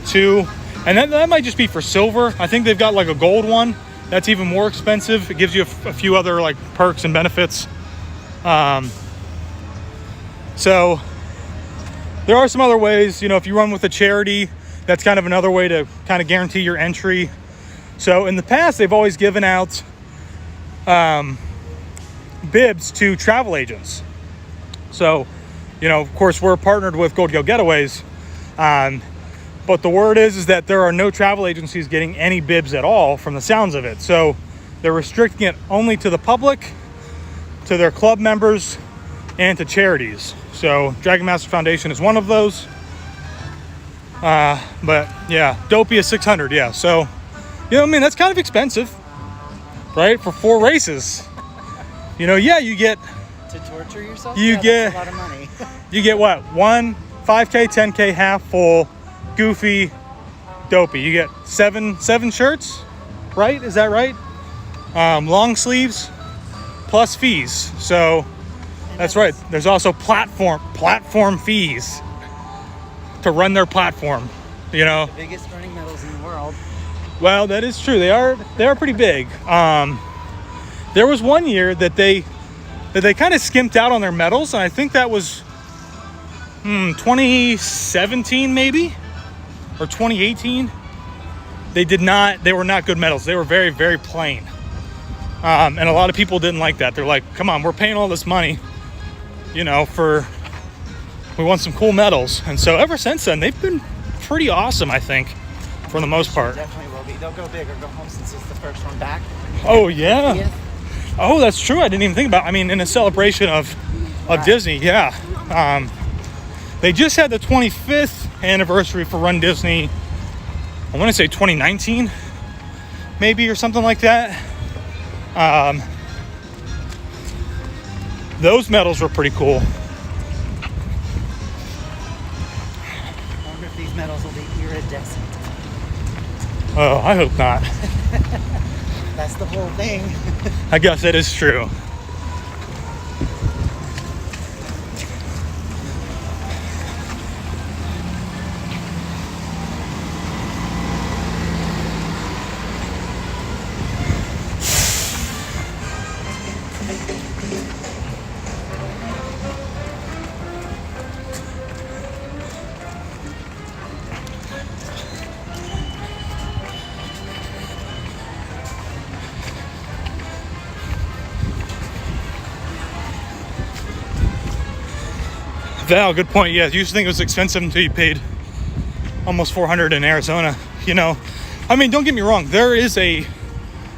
too, and that might just be for silver. I think they've got like a gold one that's even more expensive. It gives you a few other like perks and benefits. So there are some other ways. If you run with a charity, that's kind of another way to kind of guarantee your entry. So in the past, they've always given out bibs to travel agents. So, of course, we're partnered with Go Getaways. But the word is that there are no travel agencies getting any bibs at all from the sounds of it. So they're restricting it only to the public, to their club members, and to charities. So Dragon Master Foundation is one of those. But yeah, Dopey is $600. Yeah. So, that's kind of expensive, right? For 4 races. Yeah, you get to torture yourself. That's a lot of money. You get what? 1 5K, 10K, half full, Goofy, Dopey. You get seven shirts, right? Is that right? Long sleeves plus fees. So that's right. There's also platform fees to run their platform. The biggest running medals in the world. Well, that is true. They are pretty big. There was one year that they kind of skimped out on their medals, and I think that was 2017 maybe, or 2018. They were not good medals. They were very, very plain. And a lot of people didn't like that. They're like, come on, we're paying all this money, we want some cool medals. And so ever since then, they've been pretty awesome, I think, for the most part. Definitely will be. They'll go big or go home since it's the first one back. Oh, yeah. Oh, that's true. I didn't even think about it. I mean, in a celebration of Disney, yeah. They just had the 25th anniversary for runDisney. I want to say 2019, maybe, or something like that. Those medals were pretty cool. I wonder if these medals will be iridescent. Oh, I hope not. That's the whole thing. I guess that is true. Val, good point. Yeah, you used to think it was expensive until you paid almost $400 in Arizona. I mean, don't get me wrong. There's a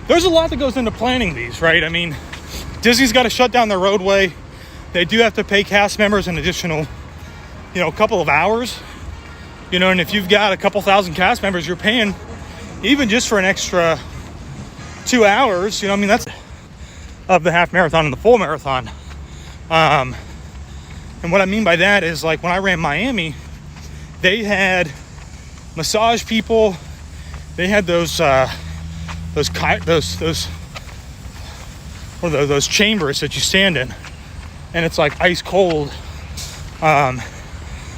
lot that goes into planning these, right? I mean, Disney's got to shut down their roadway. They do have to pay cast members an additional, couple of hours. And if you've got a couple thousand cast members, you're paying even just for an extra 2 hours. That's of the half marathon and the full marathon. And what I mean by that is, like, when I ran Miami, they had massage people. They had those chambers that you stand in, and it's like ice cold,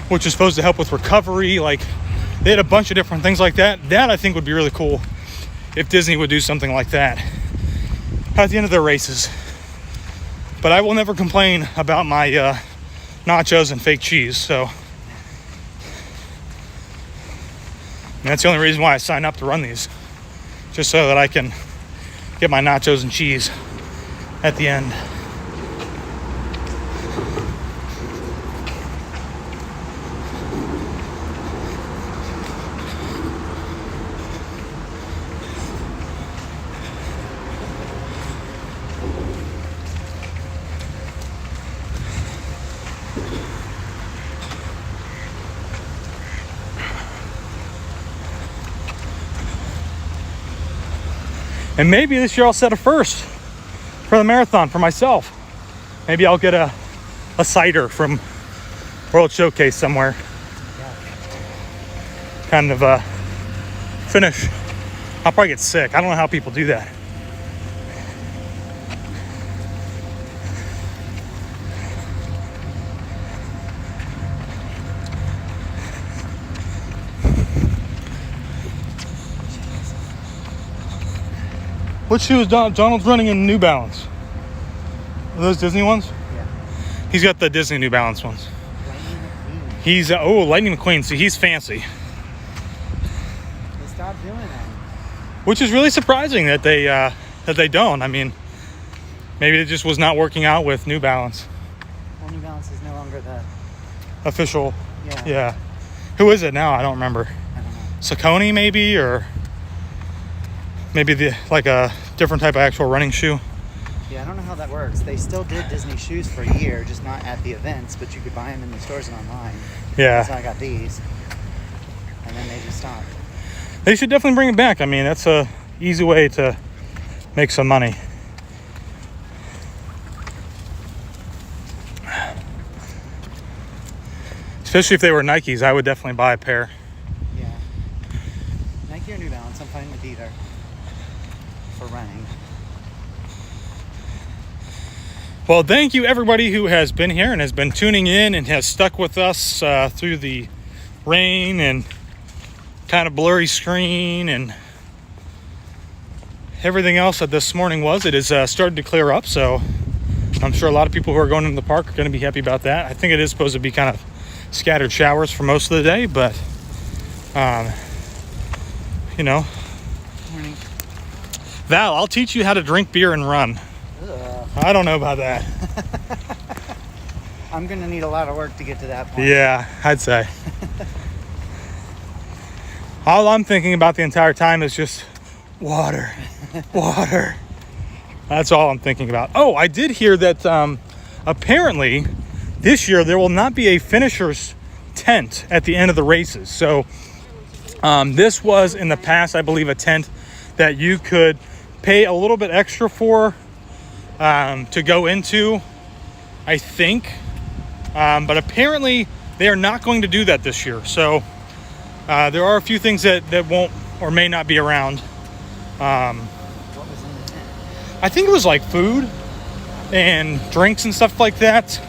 which is supposed to help with recovery. Like, they had a bunch of different things like that. That I think would be really cool if Disney would do something like that at the end of their races. But I will never complain about my nachos and fake cheese. So and that's the only reason why I signed up to run these. Just so that I can get my nachos and cheese at the end. And maybe this year I'll set a first for the marathon for myself. Maybe I'll get a cider from World Showcase somewhere. Kind of finish. I'll probably get sick. I don't know how people do that. What shoes Donald's running in New Balance? Are those Disney ones? Yeah. He's got the Disney New Balance ones. He's Lightning McQueen. See, he's fancy. They stopped doing that. Which is really surprising that they don't. I mean, maybe it just was not working out with New Balance. Well, New Balance is no longer the Official. Yeah. Who is it now? I don't remember. I don't know. Saucony maybe, or maybe like a different type of actual running shoe. Yeah, I don't know how that works. They still did Disney shoes for a year, just not at the events, but you could buy them in the stores and online. Yeah. So I got these, and then they just stopped. They should definitely bring it back. I mean, that's a easy way to make some money. Especially if they were Nikes, I would definitely buy a pair. Yeah. Nike or New Balance, I'm fine with either. For running. Well, thank you everybody who has been here and has been tuning in and has stuck with us through the rain and kind of blurry screen and everything else that this morning was. It has started to clear up, so I'm sure a lot of people who are going into the park are going to be happy about that. I think it is supposed to be kind of scattered showers for most of the day, but you know. Morning. Val, I'll teach you how to drink beer and run. Ugh. I don't know about that. I'm going to need a lot of work to get to that point. Yeah, I'd say. All I'm thinking about the entire time is just water, water. That's all I'm thinking about. Oh, I did hear that apparently this year there will not be a finisher's tent at the end of the races. So this was in the past, I believe, a tent that you could pay a little bit extra for to go into, I think. But apparently they are not going to do that this year. So there are a few things that won't or may not be around. What was in the tent? I think it was like food and drinks and stuff like that.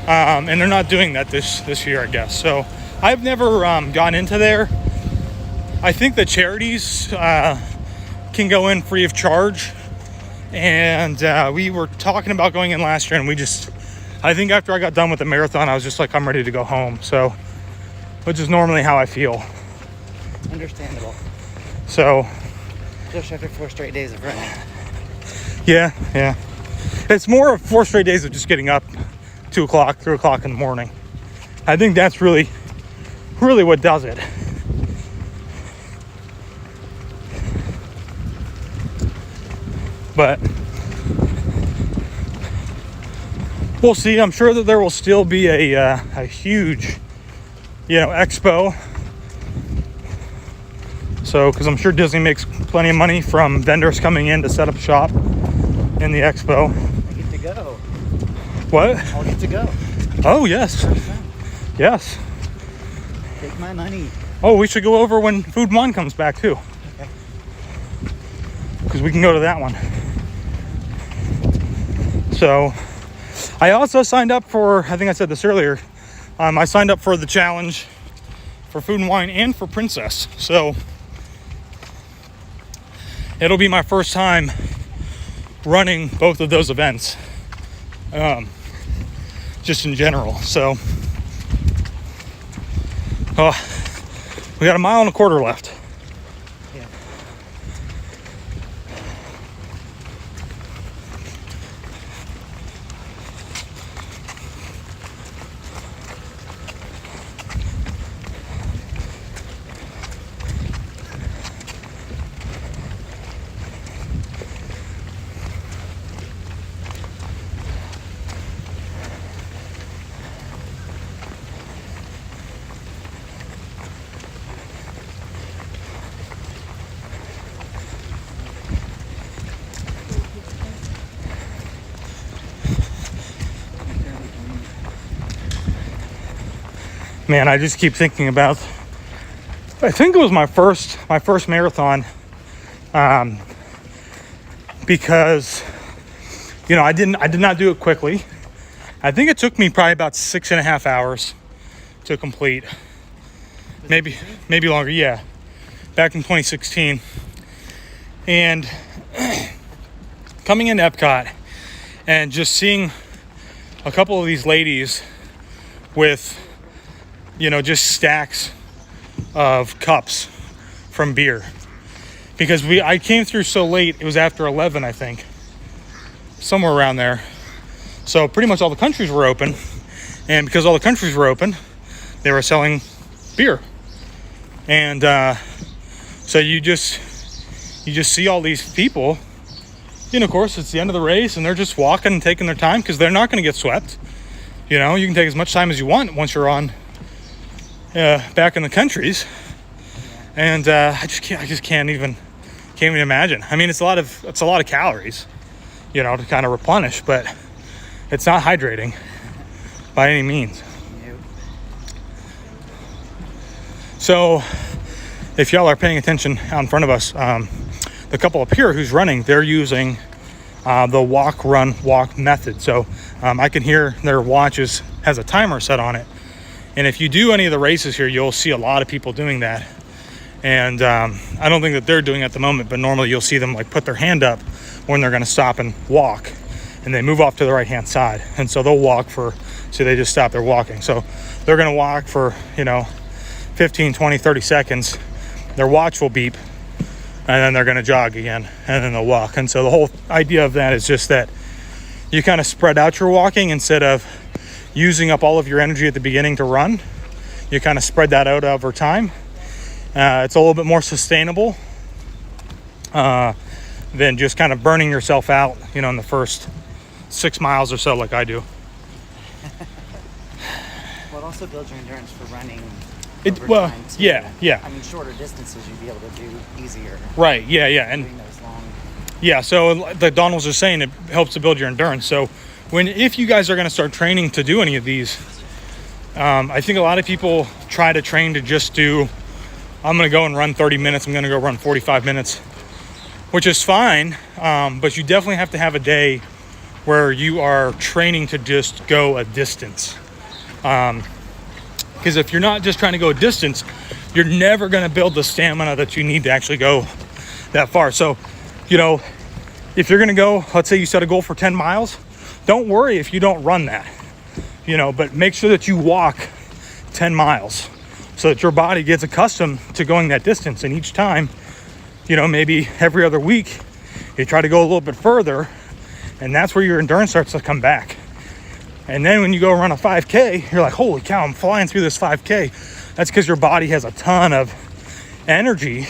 And they're not doing that this year, I guess. So I've never gone into there. I think the charities can go in free of charge. And we were talking about going in last year, and I think after I got done with the marathon, I was just like, I'm ready to go home. So, which is normally how I feel. Understandable. So, Just after 4 straight days of running. yeah. It's more of 4 straight days of just getting up 2 o'clock, 3 o'clock in the morning. I think that's really what does it. But we'll see. I'm sure that there will still be a huge, expo. So, because I'm sure Disney makes plenty of money from vendors coming in to set up shop in the expo. I get to go. What? I'll get to go. Oh, yes. Yes. Take my money. Oh, we should go over when Food and Wine comes back, too. Okay. Because we can go to that one. So, I also signed up for, I think I said this earlier, I signed up for the challenge for Food and Wine and for Princess. So, it'll be my first time running both of those events. just in general. So, we got 1.25 miles left. Yeah. Man, I just keep thinking about, I think it was my first marathon, because, you know, I did not do it quickly. I think it took me probably about 6.5 hours to complete. Maybe longer, yeah. Back in 2016. And coming into Epcot and just seeing a couple of these ladies with, you know, just stacks of cups from beer, because I came through so late. It was after 11, I think, somewhere around there. So pretty much all the countries were open, and because all the countries were open, they were selling beer. And so you just see all these people. You know, of course, it's the end of the race, and they're just walking and taking their time because they're not going to get swept. You know, you can take as much time as you want once you're on back in the countries. And I just can't even imagine. I mean, it's a lot of calories, you know, to kind of replenish, but it's not hydrating by any means. Nope. So if y'all are paying attention out in front of us, the couple up here who's running, they're using the walk, run, walk method. So I can hear their watches has a timer set on it. And if you do any of the races here, you'll see a lot of people doing that. And I don't think that they're doing it at the moment, but normally you'll see them like put their hand up when they're going to stop and walk, and they move off to the right hand side. And so they'll walk so they just stop their walking. So they're going to walk for, you know, 15, 20, 30 seconds. Their watch will beep, and then they're going to jog again, and then they'll walk. And so the whole idea of that is just that you kind of spread out your walking instead of using up all of your energy at the beginning to run. You kind of spread that out over time. It's a little bit more sustainable than just kind of burning yourself out, you know, in the first 6 miles or so like I do. Well, it also builds your endurance for running. Well, time too. yeah. I mean, shorter distances you'd be able to do easier. Right, yeah. And doing those long. yeah, so like Don was just saying, it helps to build your endurance. So if you guys are going to start training to do any of these, I think a lot of people try to train to just do, I'm going to go and run 30 minutes. I'm going to go run 45 minutes, which is fine. But you definitely have to have a day where you are training to just go a distance. Because if you're not just trying to go a distance, you're never going to build the stamina that you need to actually go that far. So, you know, if you're going to go, let's say you set a goal for 10 miles, don't worry if you don't run that, you know, but make sure that you walk 10 miles so that your body gets accustomed to going that distance. And each time, you know, maybe every other week, you try to go a little bit further, and that's where your endurance starts to come back. And then when you go run a 5K, you're like, holy cow, I'm flying through this 5K. That's because your body has a ton of energy,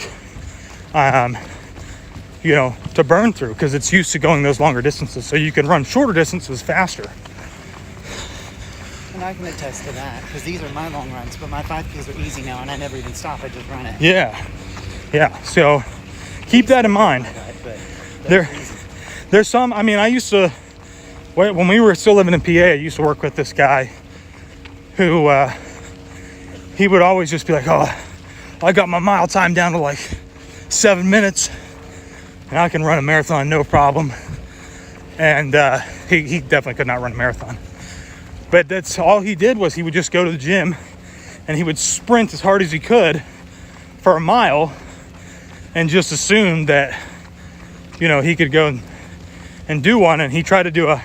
you know, to burn through, because it's used to going those longer distances. So you can run shorter distances faster. And I can attest to that, because these are my long runs, but my 5Ks are easy now, and I never even stop. I just run it. Yeah. So keep that in mind. There's some, I mean, I used to, when we were still living in PA, I used to work with this guy who, he would always just be like, oh, I got my mile time down to like 7 minutes, and I can run a marathon, no problem. And he definitely could not run a marathon. But that's all he did, was he would just go to the gym and he would sprint as hard as he could for a mile and just assume that, you know, he could go and do one. And he tried to do a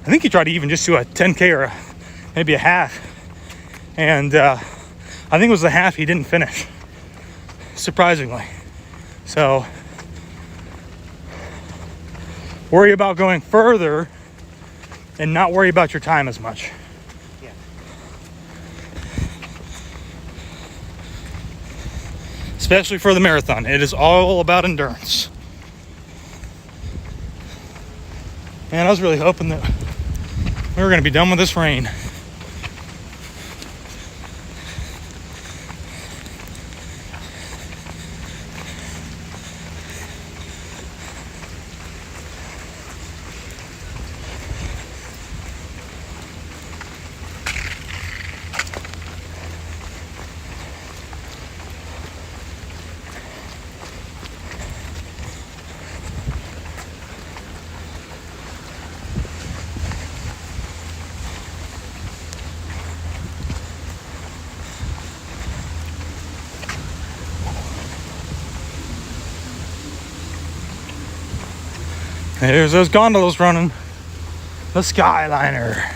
I think he tried to even just do a 10K or maybe a half. And I think it was the half he didn't finish, surprisingly. So worry about going further and not worry about your time as much. Yeah. Especially for the marathon. It is all about endurance. Man, I was really hoping that we were going to be done with this rain. There's those gondolas running. The Skyliner.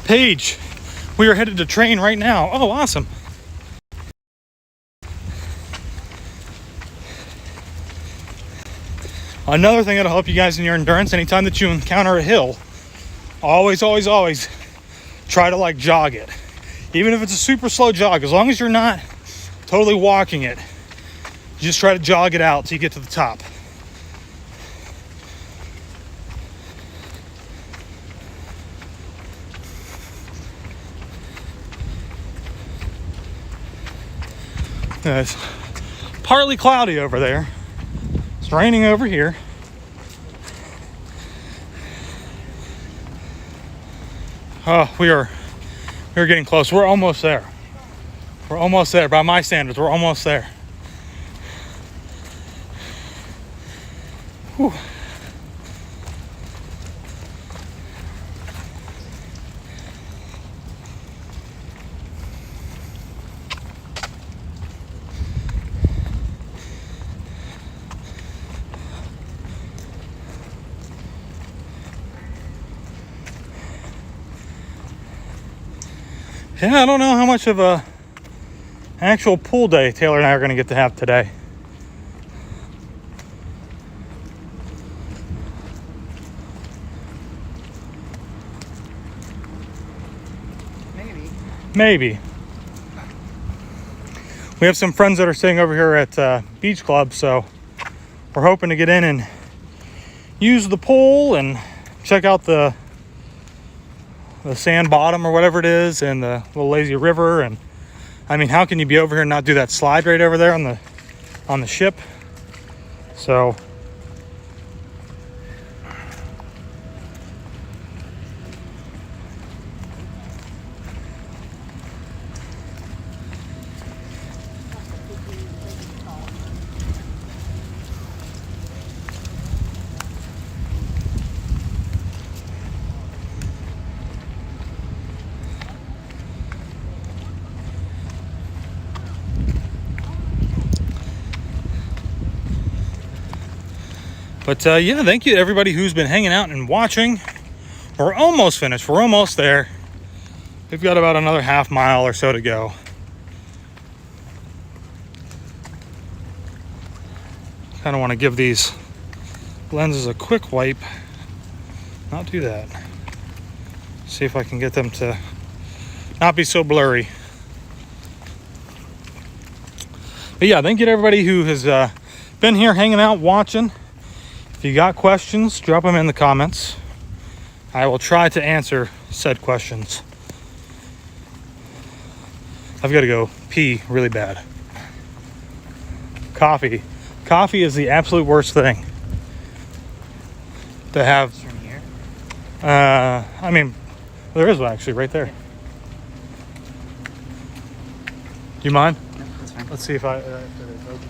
Paige, we are headed to train right now. Oh, awesome. Another thing that'll help you guys in your endurance, anytime that you encounter a hill, always try to like jog it. Even if it's a super slow jog, as long as you're not totally walking it, just try to jog it out till you get to the top. It's partly cloudy over there. It's raining over here. Oh, we're getting close. We're almost there. We're almost there. By my standards, we're almost there. Whew. Yeah, I don't know how much of a actual pool day Taylor and I are going to get to have today. Maybe. We have some friends that are staying over here at Beach Club, so we're hoping to get in and use the pool and check out the sand bottom or whatever it is, and the little lazy river. And I mean, how can you be over here and not do that slide right over there on the ship? So but yeah, thank you to everybody who's been hanging out and watching. We're almost finished. We're almost there. We've got about another half mile or so to go. Kind of want to give these lenses a quick wipe. Not do that. See if I can get them to not be so blurry. But yeah, thank you to everybody who has been here hanging out, watching. If you got questions, drop them in the comments. I will try to answer said questions. I've got to go pee really bad. Coffee. Coffee is the absolute worst thing to have. From here? I mean, there is one actually right there. Do you mind? No, that's fine. Let's see if I... if it is open.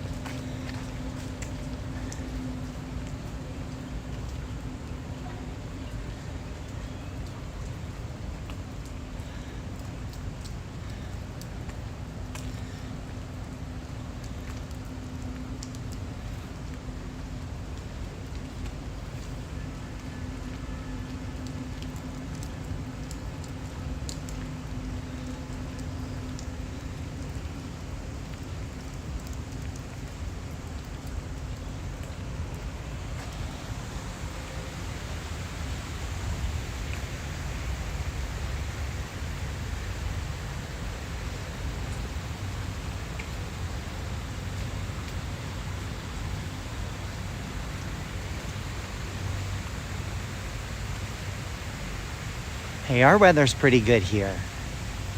Hey, our weather's pretty good here.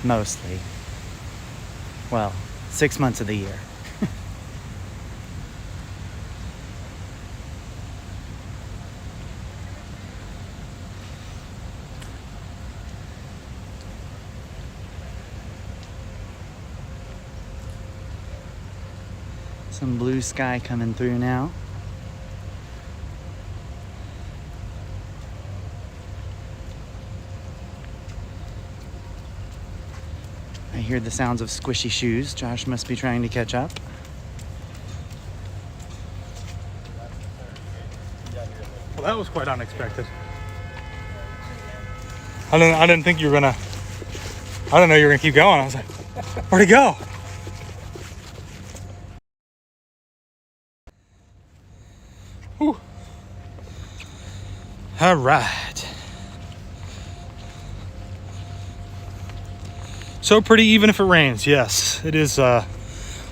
Mostly. Well, 6 months of the year. Some blue sky coming through now. I hear the sounds of squishy shoes. Josh must be trying to catch up. Well, that was quite unexpected. I didn't think you were gonna. I didn't know you were gonna keep going. I was like, where'd he go? Whew. All right. So pretty even if it rains. Yes, it is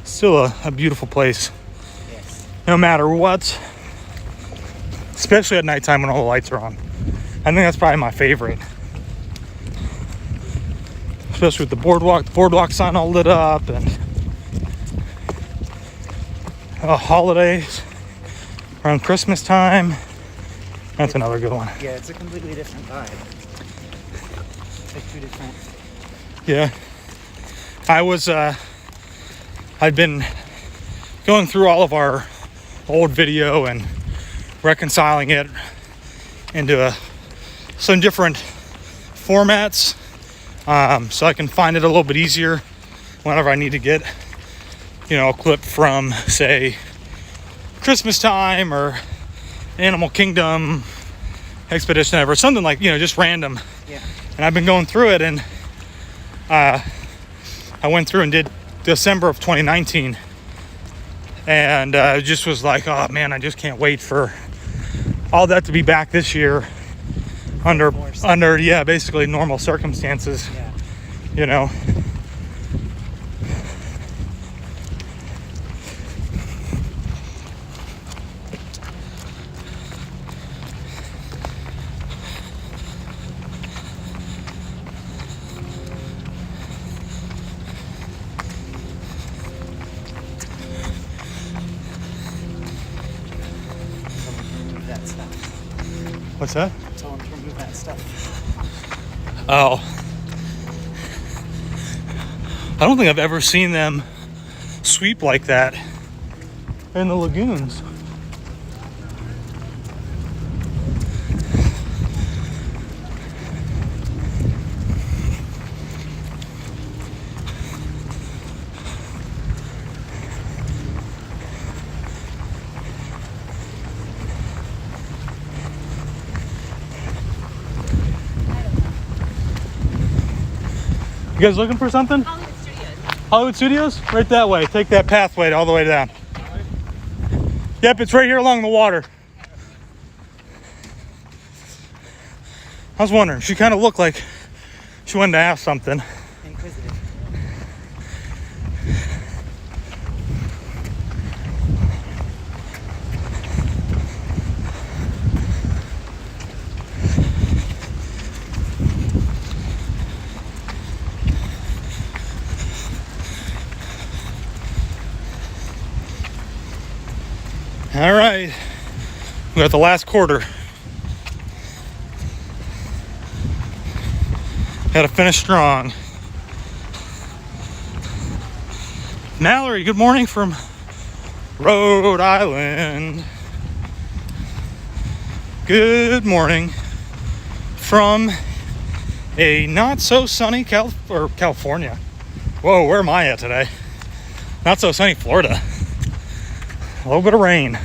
still a beautiful place. Yes. No matter what. Especially at nighttime when all the lights are on. I think that's probably my favorite. Especially with the boardwalk sign all lit up and holidays around Christmas time. That's another good one. Yeah, it's a completely different vibe. It's like two different. Yeah. I'd been going through all of our old video and reconciling it into some different formats, so I can find it a little bit easier whenever I need to get, a clip from, say, Christmas time or Animal Kingdom Expedition or something like, just random. Yeah. And I've been going through it, and I went through and did December of 2019, and it just was like, oh man, I just can't wait for all that to be back this year under basically normal circumstances. Yeah. What's that? Tell them to remove that stuff. Oh. I don't think I've ever seen them sweep like that in the lagoons. You guys looking for something? Hollywood Studios. Hollywood Studios? Right that way. Take that pathway all the way down. Yep, it's right here along the water. I was wondering, she kind of looked like she wanted to ask something. Inquisitive. All right, we got the last quarter. Got to finish strong. Mallory, good morning from Rhode Island. Good morning from a not so sunny California. Whoa, where am I at today? Not so sunny Florida. A little bit of rain.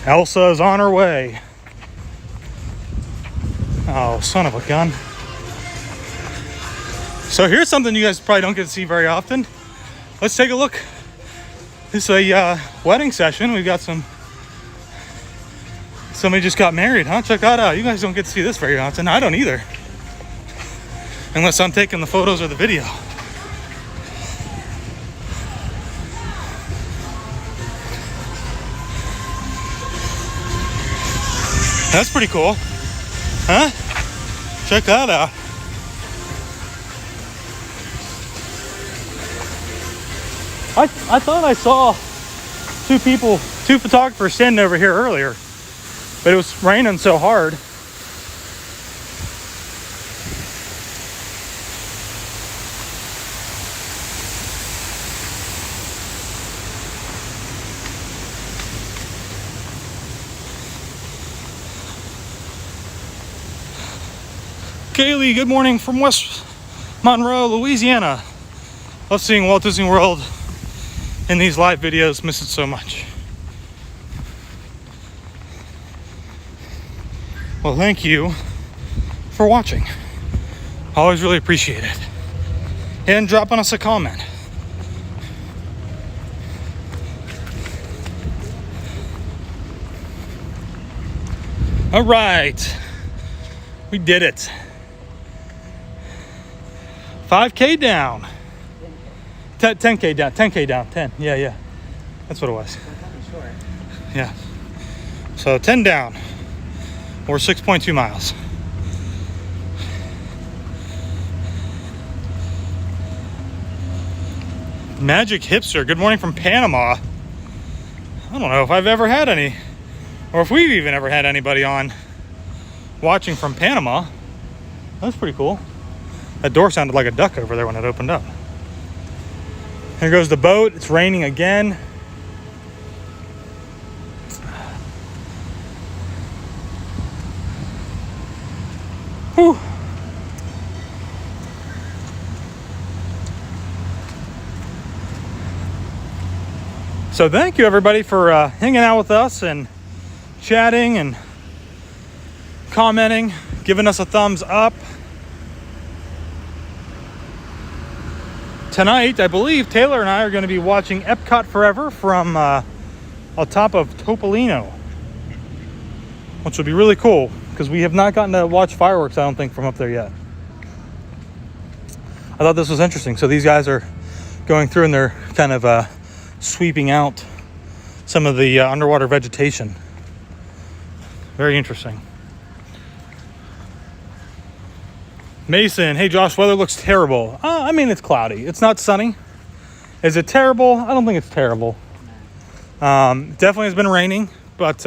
Elsa is on her way. Oh, son of a gun. So here's something you guys probably don't get to see very often. Let's take a look. This is a wedding session. We've got somebody just got married, huh? Check that out. You guys don't get to see this very often. I don't either. Unless I'm taking the photos or the video. That's pretty cool. Huh? Check that out. I thought I saw two photographers standing over here earlier, but it was raining so hard. Kaylee, good morning from West Monroe, Louisiana. Love seeing Walt Disney World in these live videos. Miss it so much. Well, thank you for watching. Always really appreciate it. And dropping us a comment. All right. We did it. 5K down. 10K down. 10K down. 10. Yeah. That's what it was. Yeah. So 10 down. Or 6.2 miles. Magic Hipster. Good morning from Panama. I don't know if I've ever had any, or if we've even ever had anybody on watching from Panama. That's pretty cool. That door sounded like a duck over there when it opened up. Here goes the boat. It's raining again. Whew. So thank you everybody for hanging out with us and chatting and commenting, giving us a thumbs up. Tonight, I believe Taylor and I are going to be watching Epcot Forever from on top of Topolino, which will be really cool because we have not gotten to watch fireworks, I don't think, from up there yet. I thought this was interesting. So these guys are going through and they're kind of sweeping out some of the underwater vegetation. Very interesting. Mason, hey Josh, weather looks terrible. I mean, it's cloudy. It's not sunny. Is it terrible? I don't think it's terrible. Definitely has been raining, but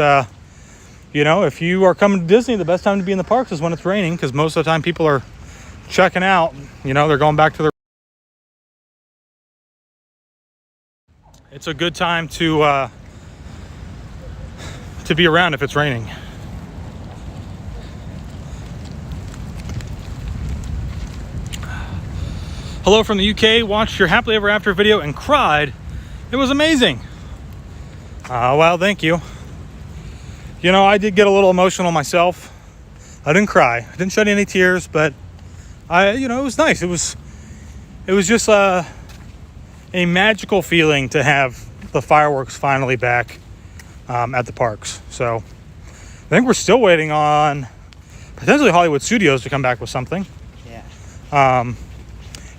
you know, if you are coming to Disney, the best time to be in the parks is when it's raining, because most of the time people are checking out. You know, they're going back to their. It's a good time to be around if it's raining. Hello from the UK. Watched your Happily Ever After video and cried. It was amazing. Well, thank you. You know, I did get a little emotional myself. I didn't cry. I didn't shed any tears, but it was nice. It was just a magical feeling to have the fireworks finally back at the parks. So I think we're still waiting on potentially Hollywood Studios to come back with something. Yeah.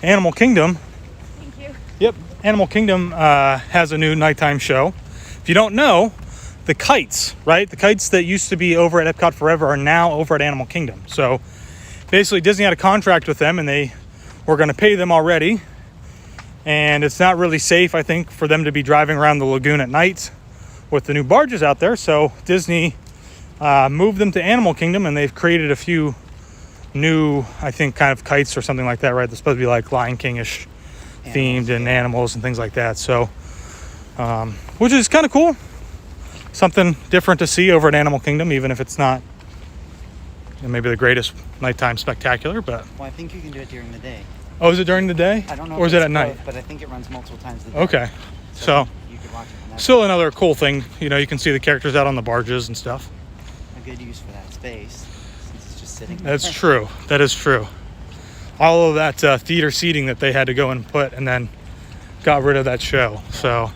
Animal Kingdom. Thank you. Yep. Animal Kingdom has a new nighttime show. If you don't know, the kites, right? The kites that used to be over at Epcot Forever are now over at Animal Kingdom. So basically Disney had a contract with them and they were going to pay them already. And it's not really safe, I think, for them to be driving around the lagoon at night with the new barges out there. So Disney moved them to Animal Kingdom and they've created a few new, I think, kind of kites or something like that, right? They're supposed to be like Lion King-ish themed and animals and things like that. So, which is kind of cool. Something different to see over at Animal Kingdom, even if it's not maybe the greatest nighttime spectacular, but. Well, I think you can do it during the day. Oh, is it during the day? I don't know. Or is it at night? But I think it runs multiple times a day. Okay. So you could watch it from that. Still another cool thing. You know, you can see the characters out on the barges and stuff. A good use for that space. Sitting there. That's true. That is true. All of that theater seating that they had to go and put, and then got rid of that show. Yeah. So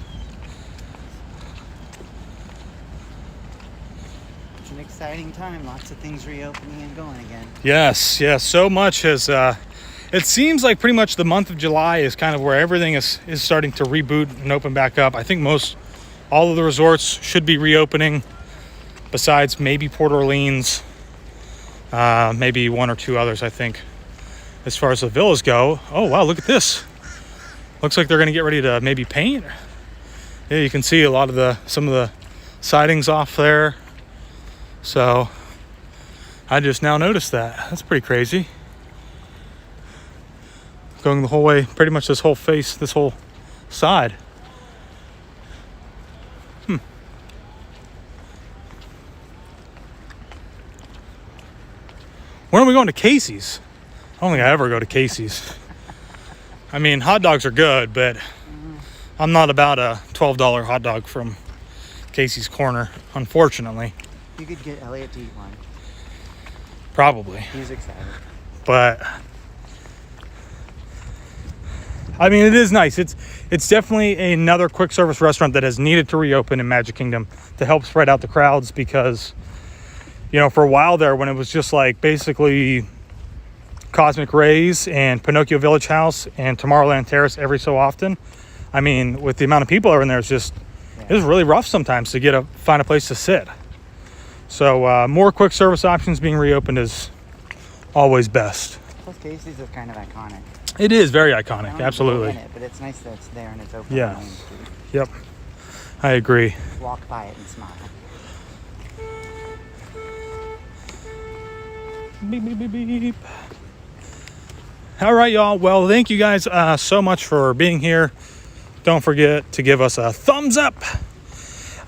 it's an exciting time. Lots of things reopening and going again. Yes. So much has. It seems like pretty much the month of July is kind of where everything is starting to reboot and open back up. I think all of the resorts should be reopening besides maybe Port Orleans, maybe one or two others, I think, as far as the villas go. Oh, wow, look at this. Looks like they're going to get ready to maybe paint. Yeah, you can see a lot of some of the sidings off there. So I just now noticed that. That's pretty crazy. Going the whole way, pretty much this whole face, this whole side. When are we going to Casey's? I don't think I ever go to Casey's. I mean, hot dogs are good, but I'm not about a $12 hot dog from Casey's Corner, unfortunately. You could get Elliot to eat one. Probably. He's excited. But I mean, it is nice. It's definitely another quick service restaurant that has needed to reopen in Magic Kingdom to help spread out the crowds, because, you know, for a while there, when it was just like basically Cosmic Rays and Pinocchio Village House and Tomorrowland Terrace every so often, I mean, with the amount of people over in there, it's just, it was really rough sometimes to find a place to sit. So more quick service options being reopened is always best. Plus, Casey's is kind of iconic. It is very I iconic, don't absolutely. know it, but it's nice that it's there and it's open. Yeah. On Main Street. Yep, I agree. Walk by it and smile. Beep, beep, beep, beep. All right, y'all. Well, thank you guys so much for being here. Don't forget to give us a thumbs up.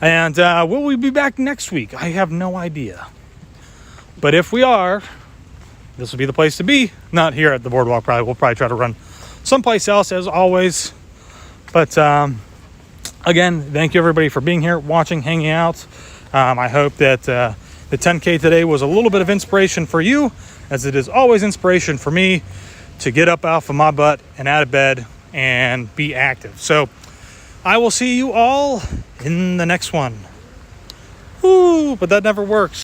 And will we be back next week? I have no idea. But if we are, this will be the place to be. Not here at the Boardwalk, probably. We'll probably try to run someplace else, as always. But again, thank you everybody for being here, watching, hanging out. I hope that the 10K today was a little bit of inspiration for you, as it is always inspiration for me to get up off of my butt and out of bed and be active. So I will see you all in the next one. Ooh, but that never works.